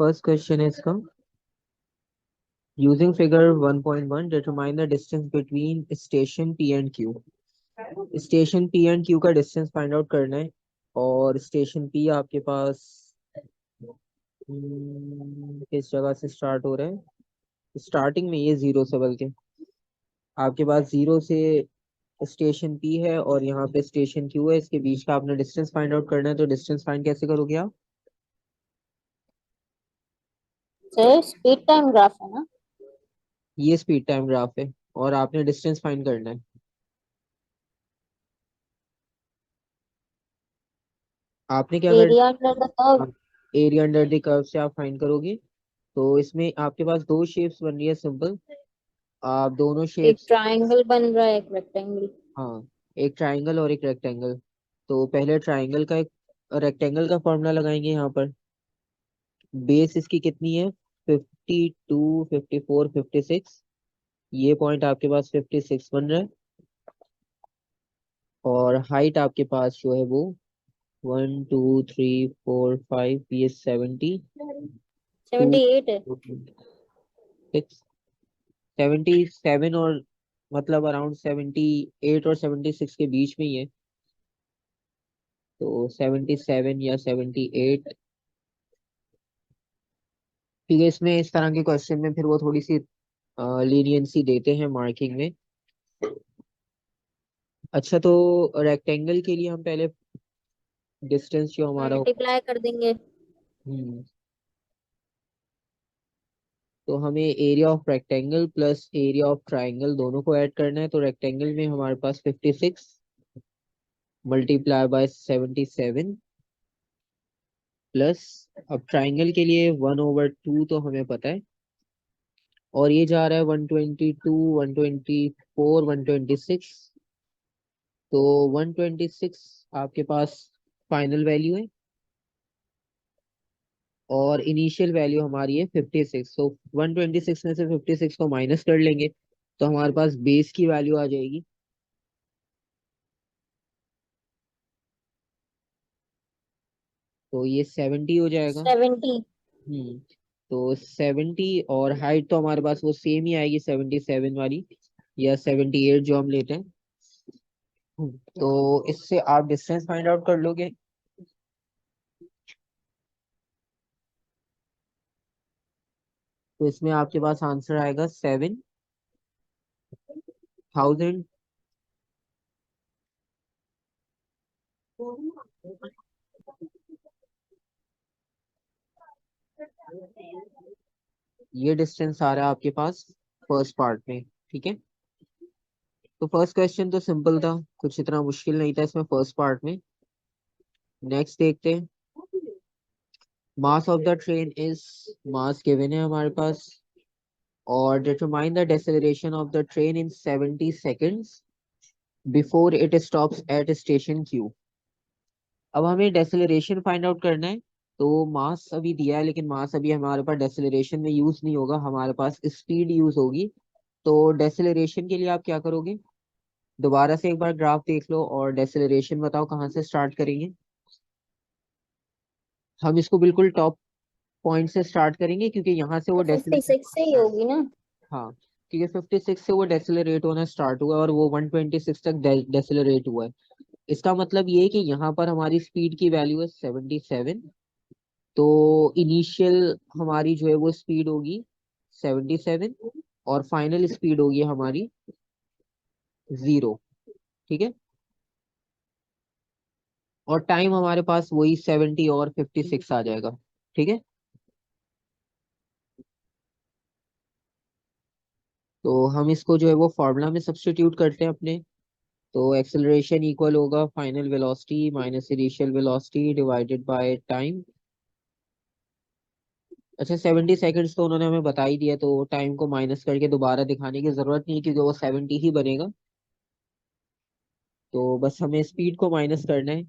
First question है इसका, using figure 1.1 determine the distance between station P and Q. Station P and Q का distance find out करना है। और station P आपके पास किस जगह से स्टार्ट हो रहा है? स्टार्टिंग में ये जीरो से, बल्कि आपके पास जीरो से स्टेशन पी है और यहाँ पे स्टेशन क्यू है, इसके बीच का आपने डिस्टेंस फाइंड आउट करना है। तो डिस्टेंस फाइंड कैसे करोगे आप? सर स्पीड टाइम ग्राफ है ना। ये स्पीड टाइम ग्राफ है और आपने डिस्टेंस फाइंड करना है। आपने क्या एरिया अंडर द कर्व। करना? एरिया अंडर द कर्व से आप फाइंड करोगे। तो इसमें आपके पास दो शेप्स बन रही है सिंपल। आप दोनों एक शेप्स, ट्रायंगल बन रहा है, एक रेक्टेंगल। हाँ, एक ट्राइंगल और एक रेक्टेंगल। तो पहले ट्राइंगल का एक रेक्टेंगल का फॉर्मूला लगाएंगे यहाँ पर। बेस इसकी कितनी है? 52, 54, 56। ये पॉइंट आपके पास 56 बन रहा है। और हाइट आपके पास जो है वो 1 2 3 4 5, ये 78 है। 77 और मतलब अराउंड 78 और 76 के बीच में ही है। तो 77 या 78। ठीक है, इसमें इस तरह के क्वेश्चन में फिर वो थोड़ी सी लीनियंसी देते हैं मार्किंग में। अच्छा, तो रेक्टेंगल के लिए हम पहले डिस्टेंस जो हमारा हो, मल्टीप्लाई कर देंगे। हम्म, तो हमें area of rectangle plus area of triangle दोनों को ऐड करना है। तो रेक्टेंगल में हमारे पास 56 मल्टीप्लाई बाय 77 प्लस, अब ट्राइंगल के लिए 1/2 तो हमें पता है। और ये जा रहा है 122, 124, 126। तो 126 आपके पास फाइनल वैल्यू है और इनिशियल वैल्यू हमारी है 56। तो 126 में से 56 को माइनस कर लेंगे तो हमारे पास बेस की वैल्यू आ जाएगी। तो ये 70 हो जाएगा। 70। हम्म, तो 70 और हाइट तो हमारे पास वो सेम ही आएगी, 77 वाली या 78 जो हम लेते हैं। तो इससे आप डिस्टेंस फाइंड आउट कर लोगे। तो इसमें आपके पास आंसर आएगा 7,000। ये डिस्टेंस आ रहा है आपके पास फर्स्ट पार्ट में। ठीक है, तो फर्स्ट क्वेश्चन तो सिंपल था, कुछ इतना मुश्किल नहीं था इसमें फर्स्ट पार्ट में। नेक्स्ट देखते हैं। Mass of the train is, mass given है हमारे पास। और determine the deceleration of the train in 70 seconds before it stops at station Q. अब हमें डेसेलरेशन फाइंड आउट करना है। तो मास अभी दिया है लेकिन मास अभी हमारे पास डेसेलरेशन में यूज नहीं होगा, हमारे पास स्पीड यूज होगी। तो डेसेलरेशन के लिए आप क्या करोगे? दोबारा से एक बार ग्राफ देख लो और डेसेलरेशन बताओ कहाँ से स्टार्ट करेंगे। हम इसको बिल्कुल टॉप पॉइंट से स्टार्ट करेंगे क्योंकि यहाँ से वो तो डेसिलेट, 56 से ही होगी ना। हाँ, क्योंकि 56 से वो डेसिलरेट होना स्टार्ट हुआ और वो 126 तक डेसिलरेट हुआ है। इसका मतलब ये है कि यहाँ पर हमारी स्पीड की वैल्यू है 77। तो इनिशियल हमारी जो है वो स्पीड होगी 77 और फाइनल स्पीड होगी हमारी 0। ठीक है, और टाइम हमारे पास वही 70 और 56 आ जाएगा। ठीक है, तो हम इसको जो है वो फॉर्मूला में सब्स्टिट्यूट करते हैं अपने। तो एक्सेलरेशन इक्वल होगा final velocity minus initial velocity divided by time. अच्छा, 70 सेकंड्स तो उन्होंने हमें बता ही दिया, तो टाइम को माइनस करके दोबारा दिखाने की जरूरत नहीं है क्योंकि वो 70 ही बनेगा। तो बस हमें स्पीड को माइनस करना है।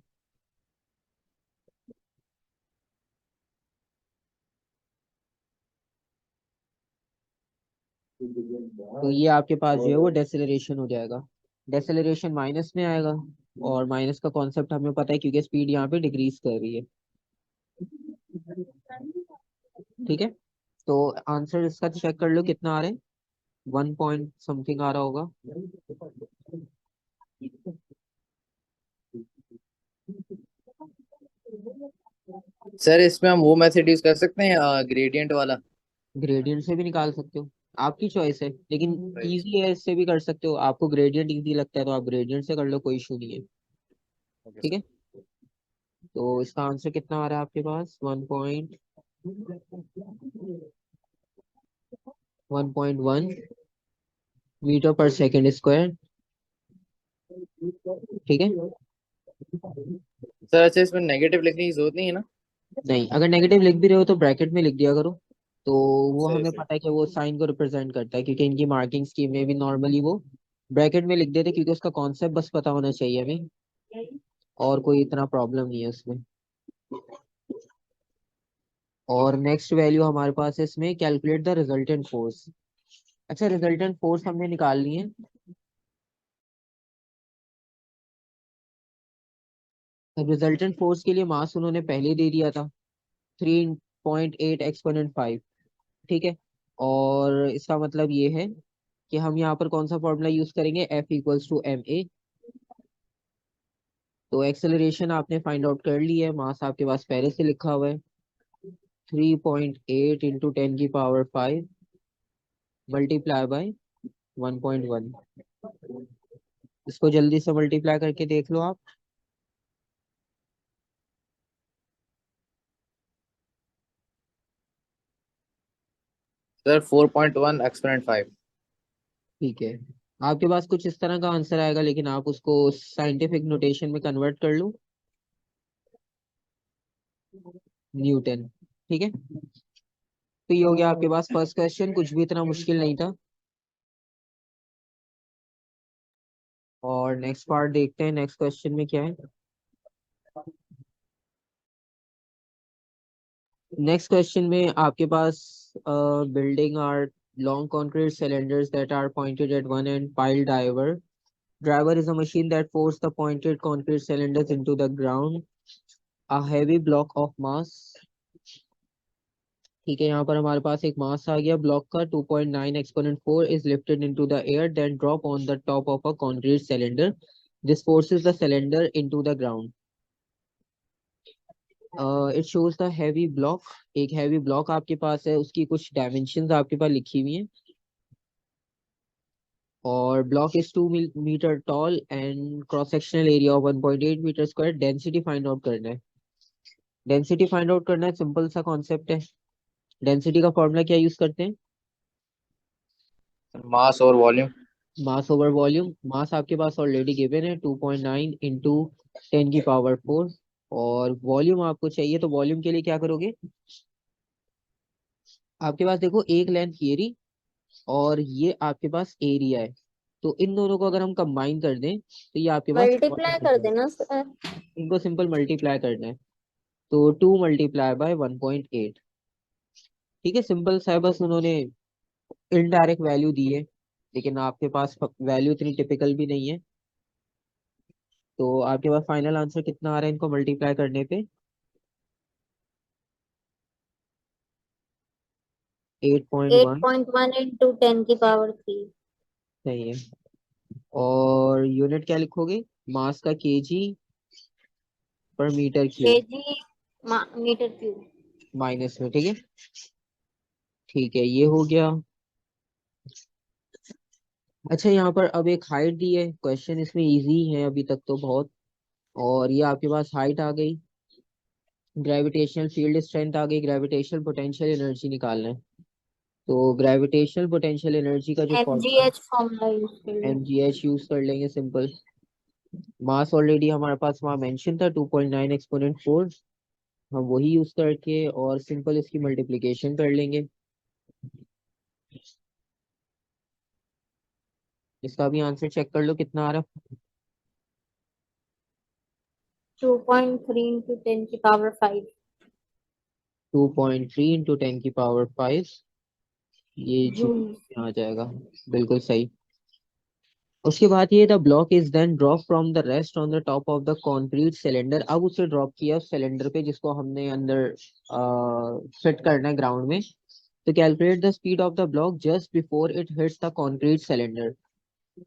तो ये आपके पास जो है वो डेसेलरेशन हो जाएगा। डेसेलरेशन माइनस में आएगा और माइनस का कॉन्सेप्ट हमें पता है क्योंकि स्पीड यहाँ पे डिक्रीज कर रही है। ठीक है, तो आंसर इसका चेक कर लो कितना आ रहा है, 1 पॉइंट समथिंग आ रहा होगा। सर इसमें हम वो मेथड यूज कर सकते हैं ग्रेडियंट वाला? ग्रेडियंट से भी निकाल सकते हो, आपकी चॉइस है, लेकिन राइट। इजी है, इससे भी कर सकते हो। आपको ग्रेडियंट इजी लगता है तो आप ग्रेडियंट से कर लो, कोई इशू नहीं है। ओके ठीक सर। है, तो इसका आंसर कितना आ रहा है आपके पास, 1.1 मीटर पर सेकेंड स्क्वायर। ठीक है, सर अच्छा, इसमें नेगेटिव लिखने की जरूरत नहीं है ना? नहीं, अगर नेगेटिव लिख भी रहे हो तो ब्रैकेट में लिख दिया करो। तो वो सही हमें सही। पता है कि वो साइन को रिप्रेजेंट करता है, क्योंकि इनकी मार्किंग स्कीम में भी नॉर्मली वो ब्रैकेट में लिख देते, क्योंकि उसका कॉन्सेप्ट बस पता होना चाहिए हमें, और कोई इतना प्रॉब्लम नहीं है उसमें। और नेक्स्ट वैल्यू हमारे पास है इसमें, कैलकुलेट द रिजल्टेंट फोर्स। अच्छा, रिजल्टेंट फोर्स हमने निकालनी है। रिजल्टेंट फोर्स के लिए मास उन्होंने पहले दे दिया था, 3.8 एक्सपोनेंट 5। ठीक है, और इसका मतलब ये है कि हम यहाँ पर कौन सा फॉर्मूला यूज करेंगे, F=ma। तो एक्सेलरेशन आपने फाइंड आउट कर ली है, मास आपके पास पहले से लिखा हुआ है, 3.8 × 10⁵ मल्टीप्लाई बाय 1.1। इसको जल्दी से मल्टीप्लाई करके देख लो आप। Sir 4.1 exponent 5। ठीक है, आपके पास कुछ इस तरह का आंसर आएगा, लेकिन आप उसको साइंटिफिक नोटेशन में कन्वर्ट कर लो, न्यूटन। ठीक है, तो ये हो गया आपके पास फर्स्ट क्वेश्चन, कुछ भी इतना मुश्किल नहीं था। और नेक्स्ट पार्ट देखते हैं, नेक्स्ट क्वेश्चन में क्या है। नेक्स्ट क्वेश्चन में आपके पास building are long concrete cylinders that are pointed at one end, pile driver. Driver is a machine that forces the pointed concrete cylinders into the ground. A heavy block of mass. ठीक है, यहाँ पर हमारे पास एक मास आ गया block का, 2.9 exponent 4 is lifted into the air then drop on the top of a concrete cylinder. This forces the cylinder into the ground. It shows the heavy block. एक heavy block आपके पास है, उसकी कुछ डायमेंशंस आपके पास लिखी हुई हैं, और block is 2 metre tall and cross sectional area of 1.8 metre square. Density find out करना है, डेंसिटी फाइंड आउट करना है, सिंपल सा कॉन्सेप्ट है। डेंसिटी का फॉर्मूला क्या यूज करते हैं, मास और volume. Mass over volume. Mass आपके पास ऑलरेडी गिवन है, 2.9 इंटू 10⁴। और वॉल्यूम आपको चाहिए, तो वॉल्यूम के लिए क्या करोगे, आपके पास देखो एक लेंथ ये रही, और ये आपके पास एरिया है, तो इन दोनों को अगर हम कंबाइन कर दें तो ये आपके पास मल्टीप्लाई कर देना सर। इनको सिंपल मल्टीप्लाई करना है, तो 2 × 1.8। ठीक है, सिंपल सा है, बस उन्होंने इनडायरेक्ट वैल्यू दी है, लेकिन आपके पास वैल्यू इतनी टिपिकल भी नहीं है। तो आपके पास फाइनल आंसर कितना आ रहा है इनको मल्टीप्लाई करने पे, 8.1। 8.1 इंटू 10⁻³ सही है, और यूनिट क्या लिखोगे, मास का kg per metre cube kg metre cube. Minus में। ठीक है, ठीक है, ये हो गया। अच्छा, यहाँ पर अब एक हाइट दी है, क्वेश्चन इसमें इजी है अभी तक तो बहुत। और ये आपके पास हाइट आ गई, ग्रेविटेशनल फील्ड स्ट्रेंथ आ गई, ग्रेविटेशनल पोटेंशियल एनर्जी निकालना है। तो ग्रेविटेशनल पोटेंशियल एनर्जी का जो फॉर्मूला, mgh फॉर्मूला यूज कर लो। एम जी एच यूज कर लेंगे सिंपल। मास ऑलरेडी हमारे पास वहाँ मेंशन था, 2.9 एक्सपोनेंट 4, हम वही यूज करके और सिंपल इसकी मल्टीप्लिकेशन कर लेंगे। इसका भी आंसर चेक कर लो कितना आ रहा है, 2.3 into 10⁵ two point three into 10⁵ ये जूल जूल। में आ जाएगा, बिल्कुल सही। उसके बाद ये the block is then drop from the rest on the top of the concrete cylinder. अब उसे ड्रॉप किया उस सिलेंडर पे जिसको हमने अंदर फिट करना है ग्राउंड में। तो calculate the speed of the block just before it hits the concrete cylinder.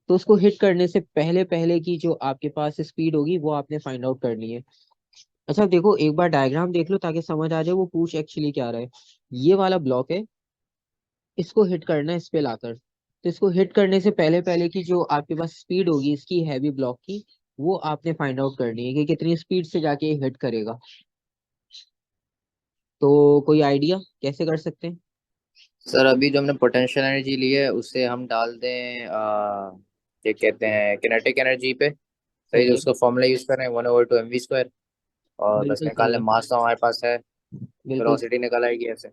तो उसको हिट करने से पहले पहले की जो आपके पास स्पीड होगी वो आपने फाइंड आउट करनी है। अच्छा देखो एक बार डायग्राम देख लो ताकि समझ आ जाए वो पूछ एक्चुअली क्या रहा है। ये वाला ब्लॉक है, इसको हिट करना है इस पे लाकर। तो इसको हिट करने से पहले पहले की जो आपके पास स्पीड होगी इसकी हैवी ब्लॉक की, वो आपने फाइंड आउट करनी है कि कितनी स्पीड से जाके हिट करेगा। तो कोई आइडिया कैसे कर सकते हैं? सर अभी जो हमने पोटेंशियल एनर्जी ली है उससे हम डाल दें क्या कहते हैं किनेटिक एनर्जी पे। सही सही है, है। उसका फॉर्मूला यूज करें 1/2 mv²। और बस बिल्कुल सही निकालने है। मास तो हमारे पास है। बिल्कुल। वेलोसिटी निकल आएगी ऐसे।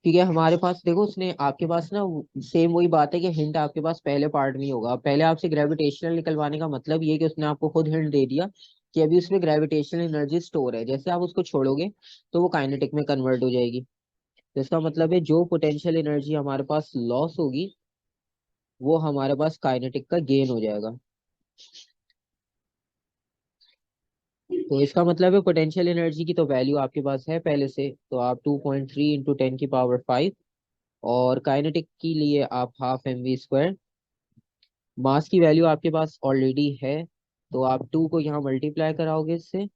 ठीक है हमारे पास देखो उसने आपके पास ना सेम वही बात है कि हिंट आपके पास पहले पार्ट में ही होगा। पहले आपसे ग्रेविटेशनल निकलवाने का मतलब ये कि उसने आपको खुद हिंट दे दिया कि अभी उसमें ग्रेविटेशनल एनर्जी स्टोर है, जैसे आप उसको छोड़ोगे तो वो काइनेटिक में कन्वर्ट हो जाएगी। तो इसका मतलब है जो पोटेंशियल एनर्जी हमारे पास लॉस होगी वो हमारे पास काइनेटिक का गेन हो जाएगा। तो इसका मतलब है पोटेंशियल एनर्जी की तो वैल्यू आपके पास है पहले से, तो आप 2.3 इंटू 10⁵ और काइनेटिक के लिए आप ½ mv²। मास की वैल्यू आपके पास ऑलरेडी है, तो आप 2 को यहाँ मल्टीप्लाई कराओगे इससे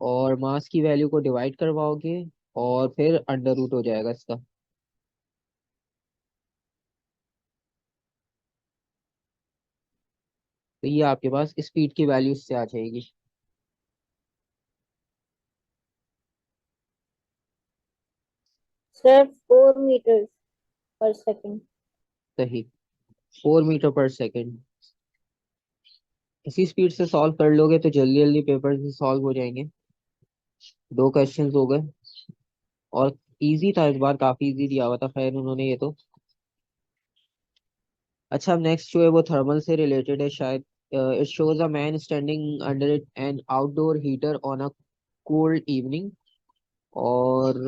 और मास की वैल्यू को डिवाइड करवाओगे और फिर अंडर रूट हो जाएगा इसका। तो ये आपके पास स्पीड की वैल्यू इससे आ जाएगी। Sir 4 meters per second। सही, 4 मीटर पर सेकेंड। इसी स्पीड से सॉल्व कर लोगे तो जल्दी जल्दी पेपर से सॉल्व हो जाएंगे। 2 क्वेश्चंस हो गए और इजी था, इस बार काफी इजी दिया हुआ था खैर उन्होंने ये तो। अच्छा अब नेक्स्ट जो है वो थर्मल से रिलेटेड है शायद। It shows a man standing under it N outdoor heater on a cold evening. और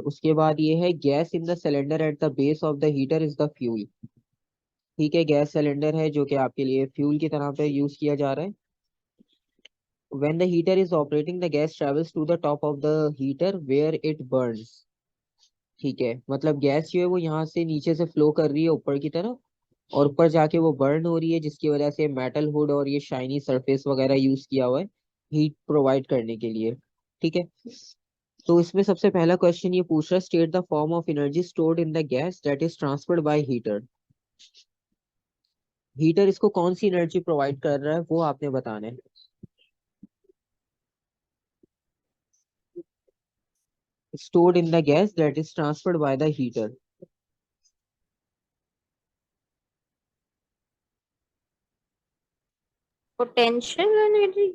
उसके बाद ये है gas in the cylinder at the base of the heater is the fuel. ठीक है गैस सिलेंडर है जो कि आपके लिए फ्यूल की तरह पे यूज किया जा रहा है। When the heater is operating, the gas travels to the top of the heater where it burns। ठीक है मतलब गैस जो है वो यहाँ से नीचे से फ्लो कर रही है ऊपर की तरफ और ऊपर जाके वो बर्न हो रही है, जिसकी वजह से मेटल हुड और ये शाइनी सरफेस वगैरह यूज किया हुआ है हीट प्रोवाइड करने के लिए। ठीक है तो इसमें सबसे पहला क्वेश्चन ये पूछ रहा है state the form of energy stored in the gas that is transferred by heater. Heater इसको कौन सी एनर्जी प्रोवाइड कर रहा है वो आपने बताना है। Stored in the gas that is transferred by the heater. Potential energy.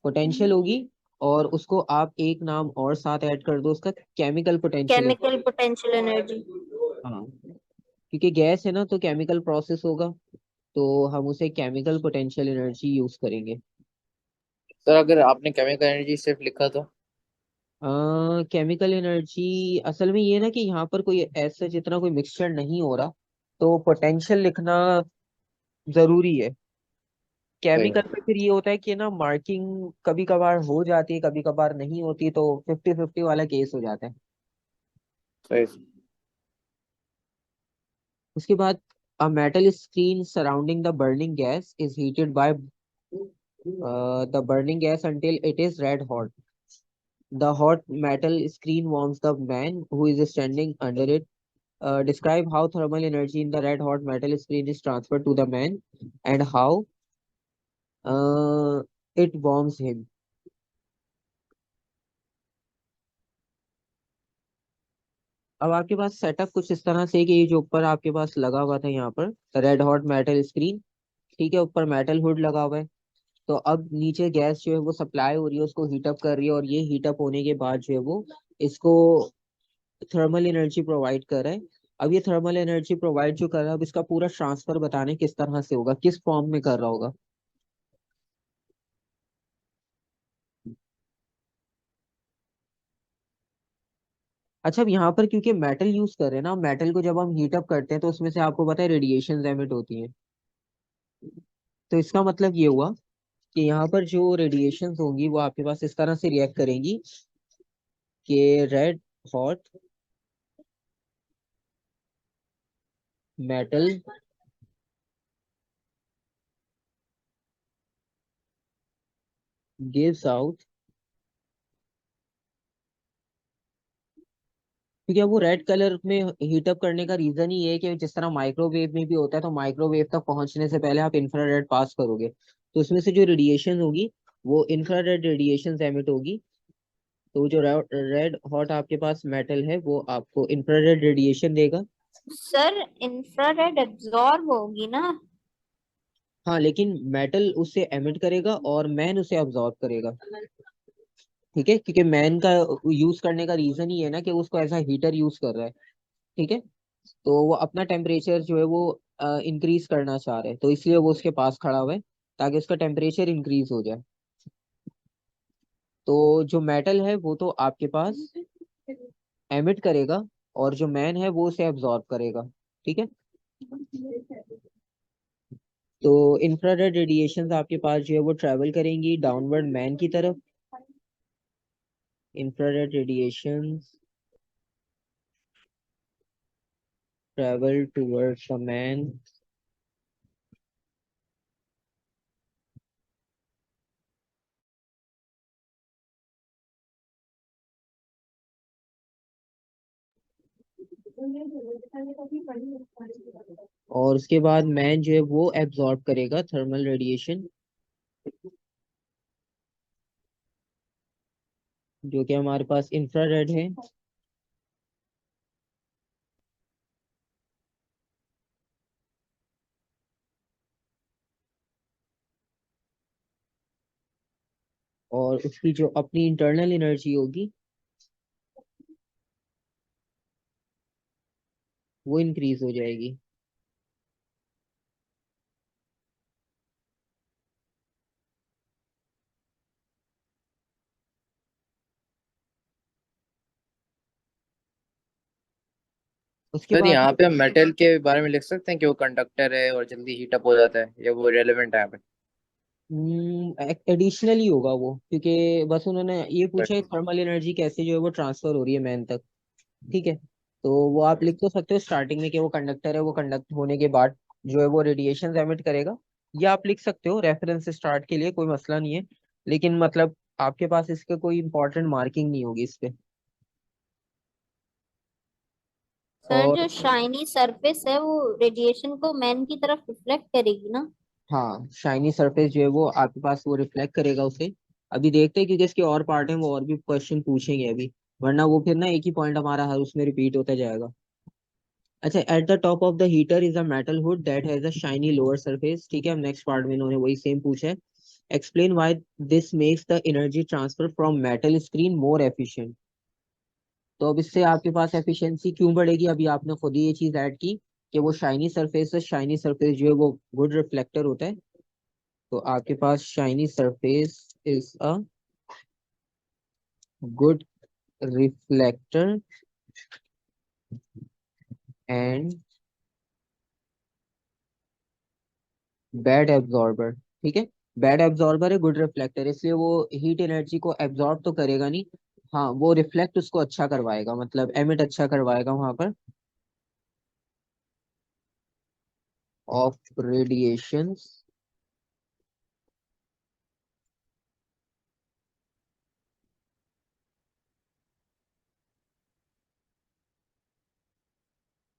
Potential होगी और उसको आप एक नाम और साथ ऐड कर दो उसका, chemical potential. Chemical potential energy. हाँ क्योंकि गैस है ना तो केमिकल प्रोसेस होगा, तो हम उसे केमिकल पोटेंशियल एनर्जी यूज करेंगे। सर अगर आपने केमिकल एनर्जी सिर्फ लिखा तो। केमिकल एनर्जी असल में ये ना कि यहाँ पर कोई ऐसा जितना कोई मिक्सचर नहीं हो रहा तो पोटेंशियल लिखना जरूरी है। सही केमिकल है। पे फिर ये होता है कि ना मार्किंग कभी कभार हो जाती है कभी कभार नहीं होती, तो 50-50 वाला केस हो जाता है। सही। उसके बाद a metal screen surrounding the burning gas is heated by the burning gas until it is red hot. The hot metal screen warms the man who is standing under it. Describe how thermal energy in the red hot metal screen is transferred to the man and how it warms him. अब आपके पास setup कुछ इस तरह से है कि ये जो ऊपर आपके पास लगा हुआ था यहाँ पर रेड हॉट मेटल स्क्रीन, ठीक है ऊपर मेटल हुड लगा हुआ है। तो अब नीचे गैस जो है वो सप्लाई हो रही है उसको हीटअप कर रही है और ये हीटअप होने के बाद जो है वो इसको थर्मल एनर्जी प्रोवाइड कर रहा है। अब ये थर्मल एनर्जी प्रोवाइड जो कर रहा है अब इसका पूरा ट्रांसफर बताने किस तरह से होगा, किस फॉर्म में कर रहा होगा। अच्छा, अब यहाँ पर क्योंकि मेटल यूज कर रहे हैं ना, मेटल को जब हम हीट अप करते हैं तो उसमें से आपको पता है रेडिएशन एमिट होती हैं। तो इसका मतलब ये हुआ कि यहाँ पर जो रेडिएशंस होंगी वो आपके पास इस तरह से रिएक्ट करेंगी कि red hot metal gives out, क्योंकि अब वो रेड कलर में हीट अप करने का रीजन ही है कि जिस तरह माइक्रोवेव में भी होता है, तो माइक्रोवेव तक पहुंचने से पहले आप इंफ्रारेड पास करोगे, तो उसमें से जो रेडिएशन होगी वो इंफ्रारेड रेडिएशन एमिट होगी। तो जो रेड हॉट आपके पास मेटल है वो आपको इंफ्रारेड रेडिएशन देगा। सर इंफ्रारेड एब्जॉर्ब होगी ना। हाँ, लेकिन मेटल उससे एमिट करेगा और मैन उसे अब्जॉर्ब करेगा। ठीक है, क्योंकि मैन का यूज करने का रीजन ही है ना कि उसको ऐसा हीटर यूज कर रहा है। ठीक है, तो वो अपना टेम्परेचर जो है वो इंक्रीज करना चाह रहे हैं, तो इसलिए वो उसके पास खड़ा हुआ है ताकि उसका टेम्परेचर इंक्रीज हो जाए। तो जो मेटल है वो तो आपके पास एमिट करेगा और जो मैन है वो उसे एब्जॉर्ब करेगा। ठीक है, तो इंफ्रारेड रेडिएशंस आपके पास जो है वो ट्रेवल करेंगी डाउनवर्ड मैन की तरफ। Infrared radiations travel towards the man. और उसके बाद मैन जो है वो एब्जॉर्ब करेगा थर्मल रेडिएशन, जो कि हमारे पास इंफ्रारेड है। और उसकी जो अपनी इंटरनल एनर्जी होगी वो इंक्रीज हो जाएगी। उसके सर बाद यहाँ पे हम मेटल के बारे में लिख सकते हैं कि वो कंडक्टर है और जल्दी हीट अप हो जाता है, या वो रेलेवेंट है यहाँ पे? एडिशनली होगा वो, क्योंकि बस उन्होंने ये पूछा है थर्मल एनर्जी कैसे जो है वो ट्रांसफर हो रही है मैन तक। ठीक है, तो वो आप लिख तो सकते हो स्टार्टिंग में कि वो कंडक्टर है, वो कंडक्ट होने के बाद जो है वो रेडिएशन एमिट करेगा। या आप लिख सकते हो रेफरेंस स्टार्ट के लिए, कोई मसला नहीं है, लेकिन मतलब आपके पास इसके कोई इंपॉर्टेंट मार्किंग नहीं होगी इस पे। सर और जो शाइनी सरफेस है वो रेडिएशन को मैन की तरफ रिफ्लेक्ट करेगी ना। हाँ, शाइनी सरफेस जो है वो आपके पास वो रिफ्लेक्ट करेगा उसे। अभी देखते हैं क्योंकि इसके और पार्ट हैं, वो और भी क्वेश्चन पूछेंगे अभी, वरना वो फिर ना एक ही पॉइंट हमारा हर उसमें रिपीट होता जाएगा। अच्छा, at the top of the heater is a metal hood that has a shiny lower surface. ठीक है, हम नेक्स्ट पार्ट में इन्होंने वही सेम पूछा है। Explain why this makes the energy transfer from metal screen more efficient. तो अब इससे आपके पास एफिशिएंसी क्यों बढ़ेगी, अभी आपने खुद ही ये चीज ऐड की कि वो शाइनी सरफेस है, शाइनी सरफेस जो है वो गुड रिफ्लेक्टर होता है। तो आपके पास shiny surface is a good reflector and bad absorber. ठीक है, बैड एब्जॉर्बर है, गुड रिफ्लेक्टर, इसलिए वो हीट एनर्जी को एब्जॉर्ब तो करेगा नहीं, हाँ वो रिफ्लेक्ट उसको अच्छा करवाएगा, मतलब एमिट अच्छा करवाएगा वहां पर ऑफ रेडिएशंस।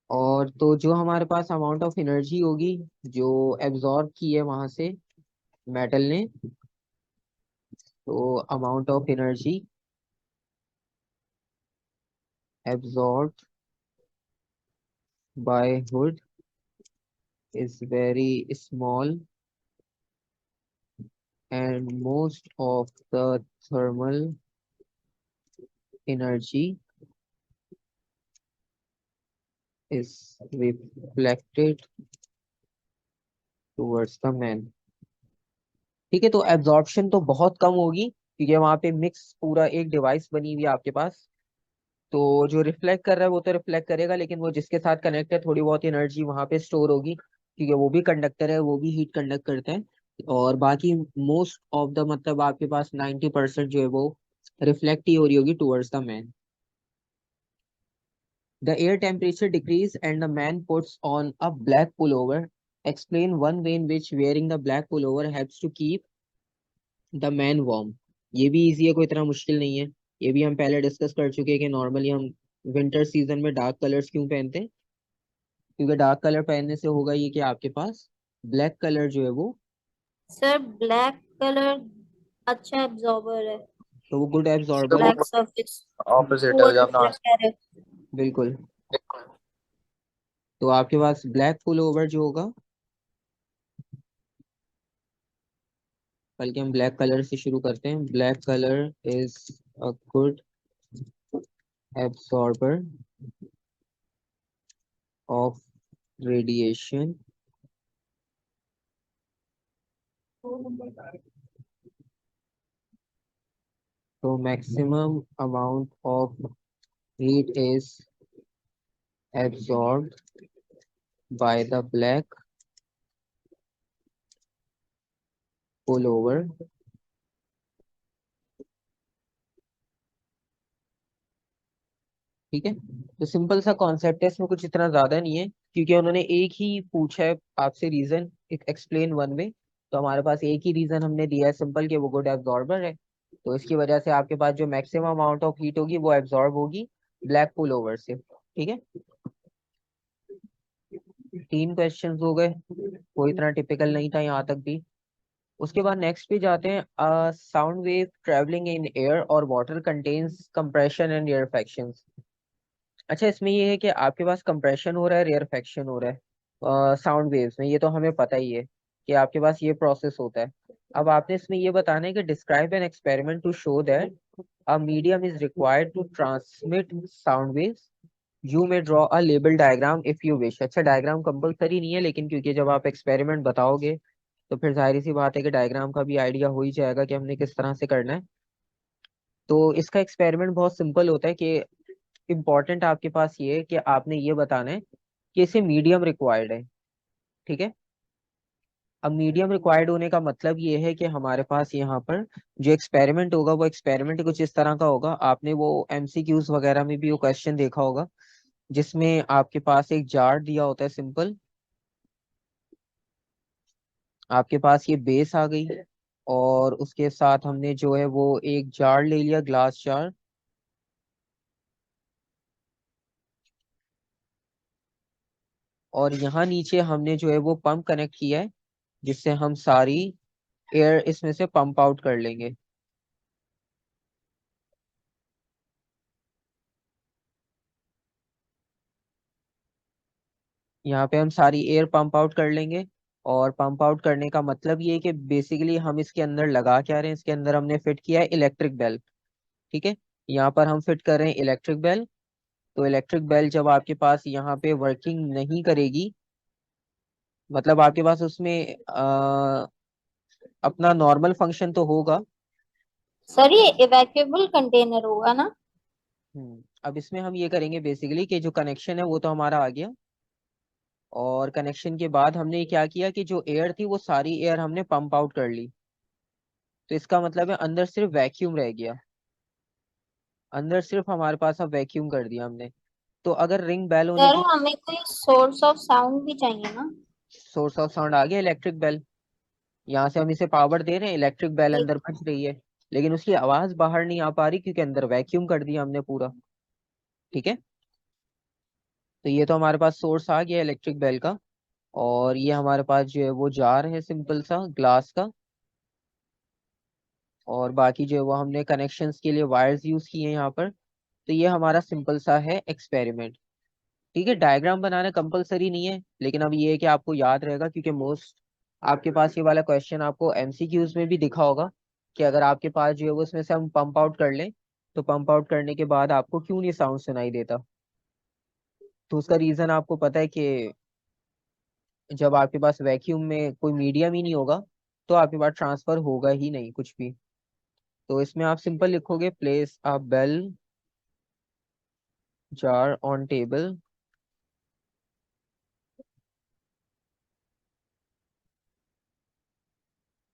और तो जो हमारे पास अमाउंट ऑफ एनर्जी होगी जो एब्जॉर्ब की है वहां से मेटल ने, तो amount of energy absorb by hood is very small and most of the thermal energy is reflected towards the man। ठीक है, तो एब्जॉर्प्शन तो बहुत कम होगी क्योंकि वहां पे मिक्स पूरा एक डिवाइस बनी हुई है आपके पास, तो जो रिफ्लेक्ट कर रहा है वो तो रिफ्लेक्ट करेगा, लेकिन वो जिसके साथ कनेक्ट है थोड़ी बहुत एनर्जी वहां पे स्टोर होगी, क्योंकि वो भी कंडक्टर है, वो भी हीट कंडक्ट करते हैं। और बाकी मोस्ट ऑफ द मतलब आपके पास 90% जो है वो रिफ्लेक्ट ही हो रही होगी towards the man. The air temperature decrease and the man puts on a black pullover. Explain one way in which wearing the black pullover helps to keep the man warm. ये भी easy है, कोई इतना मुश्किल नहीं है। ये भी हम पहले डिस्कस कर चुके हैं कि नॉर्मली हम विंटर सीजन में डार्क कलर्स क्यों पहनते हैं, क्योंकि डार्क कलर पहनने से होगा ये कि आपके पास ब्लैक कलर जो है वो, सर ब्लैक कलर अच्छा एब्जॉर्बर है, तो वो गुड एब्जॉर्बर है। ब्लैक सरफेस ऑपोजिट है पुअर जो अपना। रिफ्लेक्टर है। बिल्कुल। तो आपके पास ब्लैक पुल ओवर जो होगा, बल्कि हम ब्लैक कलर से शुरू करते हैं। Black colour is a good absorber of radiation so maximum amount of heat is absorbed by the black pullover। ठीक है, तो सिंपल सा कॉन्सेप्ट है, इसमें कुछ इतना ज्यादा नहीं है, क्योंकि उन्होंने एक ही पूछा है आपसे रीजन, एक्सप्लेन वन वे। तो हमारे पास एक ही रीजन हमने दिया है सिंपल, कि वो गुड एब्जॉर्बर है। तो इसकी वजह से आपके पास जो मैक्सिमम अमाउंट ऑफ हीट होगी वो एब्जॉर्ब होगी ब्लैक पुल ओवर से। ठीक है, 3 क्वेश्चंस हो गए, कोई इतना टिपिकल नहीं था यहाँ तक भी। उसके बाद नेक्स्ट पे जाते हैं। Sound wave travelling in air और वाटर कंटेन्स कंप्रेशन एंड रेयरफेक्शंस। अच्छा, इसमें ये है कि आपके पास कंप्रेशन हो रहा है, रेयरफेक्शन हो रहा है साउंड वेव्स में, ये तो हमें पता ही है कि आपके पास ये प्रोसेस होता है। अब आपने इसमें ये बताना है कि describe an experiment to show that a medium is required to transmit sound waves. You may draw a label diagram if you wish. अच्छा, डायग्राम कंपलसरी नहीं है, लेकिन क्योंकि जब आप एक्सपेरिमेंट बताओगे तो फिर जाहिर सी बात है कि डायग्राम का भी आइडिया हो ही जाएगा कि हमने किस तरह से करना है। तो इसका एक्सपेरिमेंट बहुत सिंपल होता है कि इम्पोर्टेंट आपके पास ये है कि आपने ये बताना है कि इसे मीडियम रिक्वायर्ड है। ठीक है, अब मीडियम रिक्वायर्ड होने का मतलब ये है कि हमारे पास यहाँ पर जो एक्सपेरिमेंट होगा वो एक्सपेरिमेंट कुछ इस तरह का होगा। आपने वो एमसीक्यूज वगैरह में भी वो क्वेश्चन देखा होगा, जिसमें आपके पास एक जार दिया होता है सिंपल। आपके पास ये बेस आ गई, और उसके साथ हमने जो है वो एक जार ले लिया, ग्लास जार। और यहाँ नीचे हमने जो है वो पंप कनेक्ट किया है, जिससे हम सारी एयर इसमें से पंप आउट कर लेंगे। यहाँ पे हम सारी एयर पंप आउट कर लेंगे। और पंप आउट करने का मतलब ये है कि बेसिकली हम इसके अंदर लगा क्या रहे हैं, इसके अंदर हमने फिट किया है इलेक्ट्रिक बेल। ठीक है, यहाँ पर हम फिट कर रहे हैं इलेक्ट्रिक बेल। तो इलेक्ट्रिक बेल जब आपके पास यहाँ पे वर्किंग नहीं करेगी, मतलब आपके पास उसमें अपना नॉर्मल फंक्शन तो होगा। सर ये इवैक्यूएबल कंटेनर होगा ना? अब इसमें हम ये करेंगे बेसिकली कि जो कनेक्शन है वो तो हमारा आ गया, और कनेक्शन के बाद हमने क्या किया कि जो एयर थी वो सारी एयर हमने पंप आउट कर ली। तो इसका मतलब है अंदर सिर्फ वैक्यूम रह गया, अंदर सिर्फ हमारे पास अब वैक्यूम कर दिया हमने। तो अगर रिंग बेल होने सर की, हमें कोई सोर्स ऑफ साउंड भी चाहिए ना? सोर्स ऑफ साउंड आ गया इलेक्ट्रिक बेल। यहाँ से हम इसे पावर दे रहे हैं, इलेक्ट्रिक बेल एक अंदर बज रही है, लेकिन उसकी आवाज बाहर नहीं आ पा रही क्योंकि अंदर वैक्यूम कर दिया हमने पूरा। ठीक है, तो ये तो हमारे पास सोर्स आ गया इलेक्ट्रिक बेल का। और ये हमारे पास जो है वो जार है सिंपल सा ग्लास का। और बाकी जो है वो हमने कनेक्शंस के लिए वायर्स यूज किए हैं यहाँ पर। तो ये हमारा सिंपल सा है एक्सपेरिमेंट। ठीक है, डायग्राम बनाना कंपलसरी नहीं है, लेकिन अब ये है कि आपको याद रहेगा, क्योंकि मोस्ट आपके पास ये वाला क्वेश्चन आपको एमसीक्यूज में भी दिखा होगा कि अगर आपके पास जो है वो इसमें से हम पंप आउट कर लें, तो पंप आउट करने के बाद आपको क्यों नहीं साउंड सुनाई देता। तो उसका रीजन आपको पता है कि जब आपके पास वैक्यूम में कोई मीडियम ही नहीं होगा, तो आपके पास ट्रांसफर होगा ही नहीं कुछ भी। तो इसमें आप सिंपल लिखोगे place a bell jar on table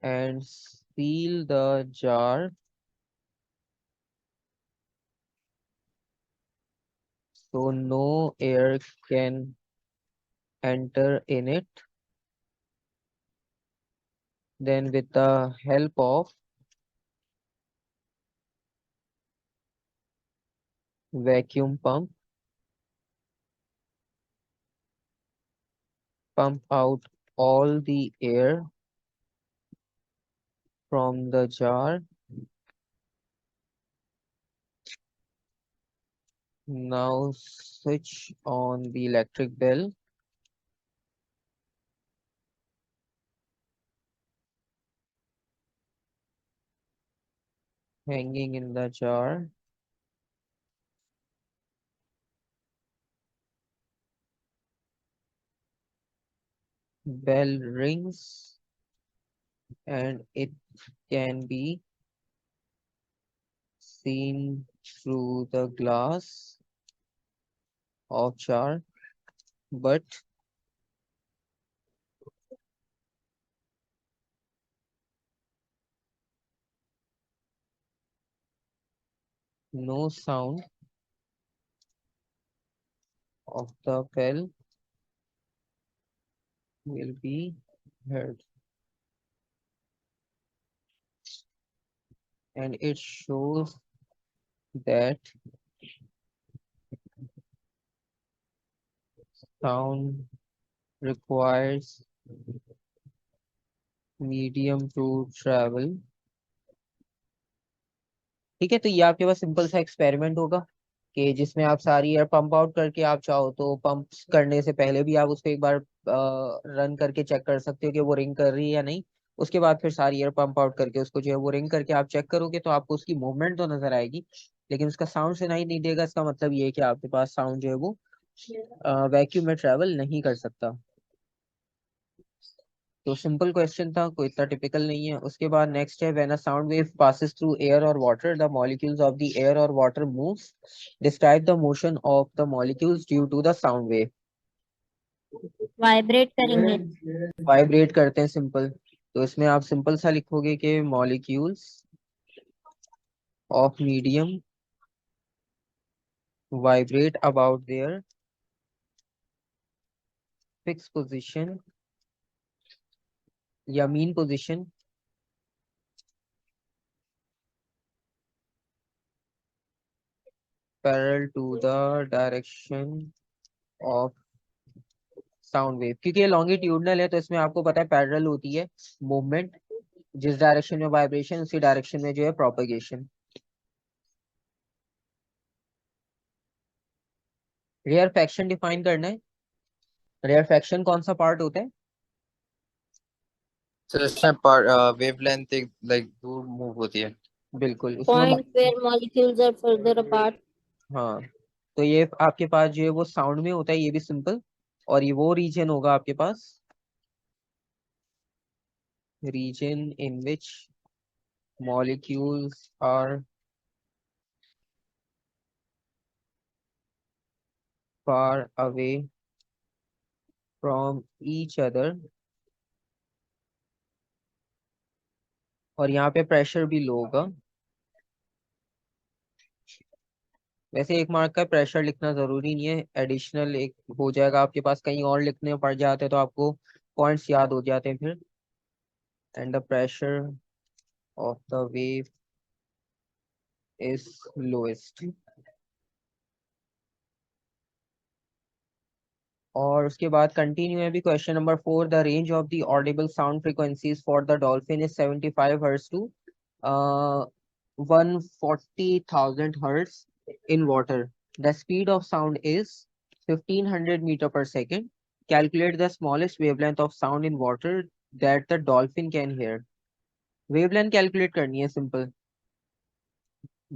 and seal the jar so no air can enter in it. Then with the help of vacuum pump out all the air from the jar. Now switch on the electric bell hanging in the jar. Bell rings and it can be seen through the glass of jar, but no sound of the bell will be heard. And it shows that sound requires medium to travel. ठीक है, तो ये आपके पास simple सा experiment होगा कि जिसमें आप सारी एयर पंप आउट करके आप चाहो तो पंप करने से पहले भी आप उसको एक बार रन करके चेक कर सकते हो कि वो रिंग कर रही है या नहीं। उसके बाद फिर सारी एयर पंप आउट करके उसको जो है वो रिंग करके आप चेक करोगे तो आपको उसकी मूवमेंट तो नजर आएगी, लेकिन उसका साउंड सुनाई नहीं देगा। इसका मतलब ये है कि आपके पास साउंड जो है वो वैक्यूम में ट्रेवल नहीं कर सकता। तो सिंपल क्वेश्चन था, कोई इतना टिपिकल नहीं है। उसके बाद नेक्स्ट है, when a sound wave passes through air और water the molecules of the air और water moves, describe the motion of the molecules due to the sound wave. Vibrate करेंगे। वाइब्रेट करते हैं, सिंपल। तो इसमें आप सिंपल सा लिखोगे कि molecules of medium vibrate about their fix position या mean position parallel to the direction of sound wave. क्योंकि ये लॉन्गिट्यूडनल है तो इसमें आपको पता है पैरेलल होती है मूवमेंट, जिस डायरेक्शन में वाइब्रेशन उसी डायरेक्शन में जो है प्रोपगेशन। रेयरफैक्शन डिफाइन करना है। रेयरफैक्शन कौन सा पार्ट होता है? सर इसमें पार्ट वेवलेंथ एक लाइक दूर मूव होती है। बिल्कुल, उसमें point where molecules are further apart. हाँ, तो ये आपके पास जो है वो साउंड में होता है, ये भी सिंपल। और ये वो रीजन होगा आपके पास, reason in which molecules are far away from each other। और यहाँ पे प्रेशर भी लो होगा। वैसे एक मार्क का प्रेशर लिखना जरूरी नहीं है, एडिशनल एक हो जाएगा आपके पास, कहीं और लिखने पड़ जाते हैं तो आपको पॉइंट्स याद हो जाते हैं फिर। And the pressure of the wave is lowest. और उसके बाद कंटिन्यू है भी question number 4, the range of the audible sound frequencies for the dolphin is 75 hertz to 140,000 hertz in water. The speed of sound is 1500 meter per second. Calculate the smallest wavelength of sound in water that the dolphin can hear. Wavelength calculate करनी है simple,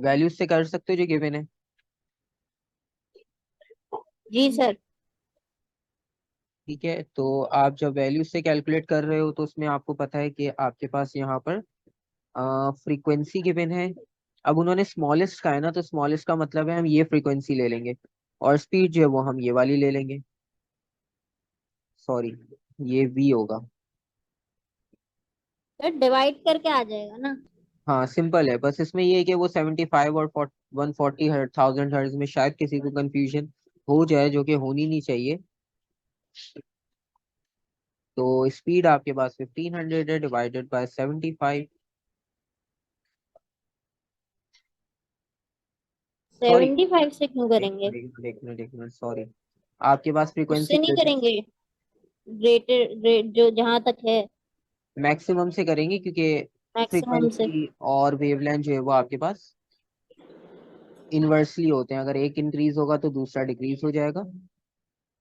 values से कर सकते हो जो given है। जी sir. ठीक है, तो आप जब वैल्यूज से कैलकुलेट कर रहे हो तो उसमें आपको पता है कि आपके पास यहाँ पर फ्रीक्वेंसी गिवन है। अब उन्होंने स्मॉलेस्ट का है ना, तो स्मॉलेस्ट का मतलब है हम ये फ्रीक्वेंसी ले लेंगे। और स्पीड जो है वो हम ये वाली ले लेंगे, सॉरी ये v होगा। तो डिवाइड करके आ जाएगा ना। हाँ सिंपल है, बस इसमें ये है कि वो 75 और 140,000 हर्ट्ज में शायद किसी को कंफ्यूजन हो जाए, जो कि होनी नहीं चाहिए। तो स्पीड आपके पास 1500 है, डिवाइडेड बाय 75, सॉरी 75 से क्यों एक करेंगे? मिनट एक मिनट एक मिनट, सॉरी आपके पास उससे फ्रीक्वेंसी नहीं करेंगे। ग्रेटर ग्रेट जो जहां तक है। मैक्सिमम से करेंगे, क्योंकि मैक्सिमम से। फ्रीक्वेंसी और वेवलेंथ जो है वो आपके पास इनवर्सली होते हैं, अगर एक इंक्रीज होगा तो दूसरा डिक्रीज हो जाएगा।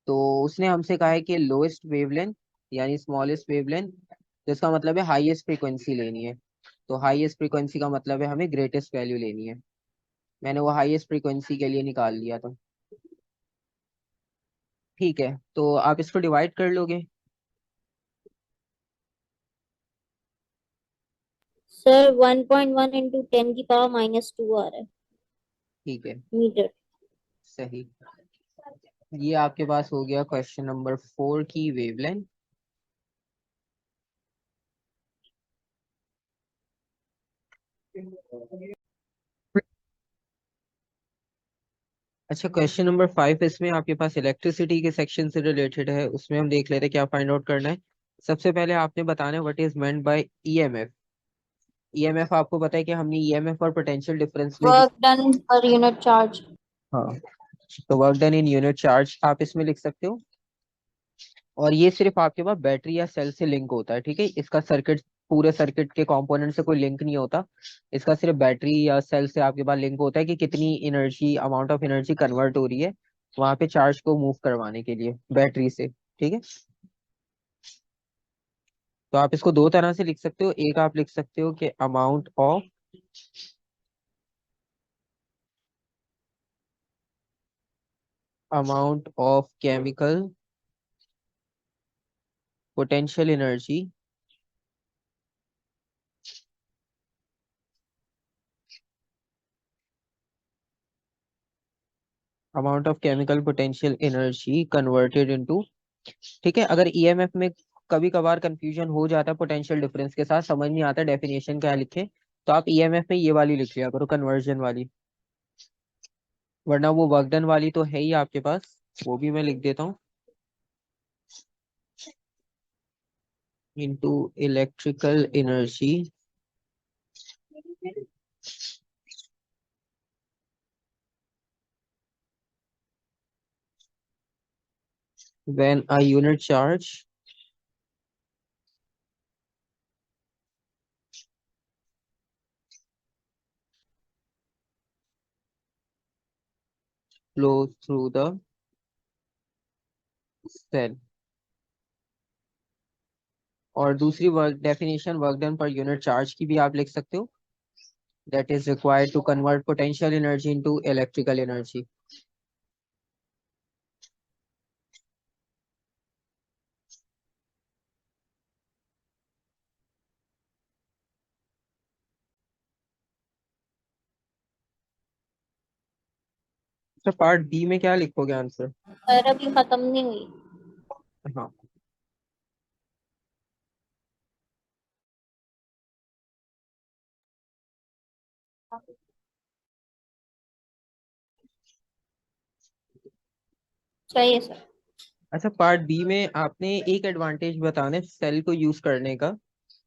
तो उसने हमसे कहा है कि लोएस्ट वेवलेंथ यानी स्मॉलेस्ट वेवलेंथ, तो इसका मतलब है हाईएस्ट फ्रीक्वेंसी लेनी है। तो हाईएस्ट फ्रीक्वेंसी का मतलब है हमें ग्रेटेस्ट वैल्यू लेनी है। मैंने वो हाईएस्ट फ्रीक्वेंसी के लिए निकाल लिया था। ठीक है, तो आप इसको डिवाइड कर लोगे। सर 1.1 इंटू 10 की पावर -2 आ रहा है ठीक है, मीटर। सही। ये आपके पास हो गया क्वेश्चन नंबर 4 की वेवलेंथ। अच्छा, क्वेश्चन नंबर 5 इसमें आपके पास इलेक्ट्रिसिटी के सेक्शन से रिलेटेड है, उसमें हम देख लेते हैं क्या फाइंड आउट करना है। सबसे पहले आपने बताना है what is meant by EMF. EMF आपको पता है कि हमने ईएमएफ और पोटेंशियल डिफरेंस में work done per unit charge. हाँ, तो work done in unit charge आप इसमें लिख सकते हो। और ये सिर्फ आपके पास बैटरी या सेल से लिंक होता है, ठीक है, इसका सर्किट पूरे सर्किट के कंपोनेंट से कोई लिंक नहीं होता। इसका सिर्फ बैटरी या सेल से आपके पास लिंक होता है कि कितनी energy, amount of energy convert हो रही है वहां पे चार्ज को मूव करवाने के लिए बैटरी से, ठीक है। तो आप इसको दो तरह से लिख सकते हो, एक आप लिख सकते हो कि amount of chemical potential energy amount of chemical potential energy converted into, ठीक है। अगर ईएमएफ में कभी कभार कंफ्यूजन हो जाता है पोटेंशियल डिफरेंस के साथ, समझ नहीं आता डेफिनेशन क्या लिखे, तो आप ईएमएफ में ये वाली लिख लिया करो, कन्वर्जन वाली। वरना वो वर्क डन वाली तो है ही आपके पास, वो भी मैं लिख देता हूँ, into electrical energy when a unit charge flows through the cell। और दूसरी work definition work done per unit charge की भी आप लिख सकते हो, that is required to convert potential energy into electrical energy। तो पार्ट बी में क्या लिखोगे आंसर? सर अभी खत्म नहीं हुई। हाँ, चाहिए सर। अच्छा पार्ट बी में आपने एक एडवांटेज बताना है सेल को यूज करने का,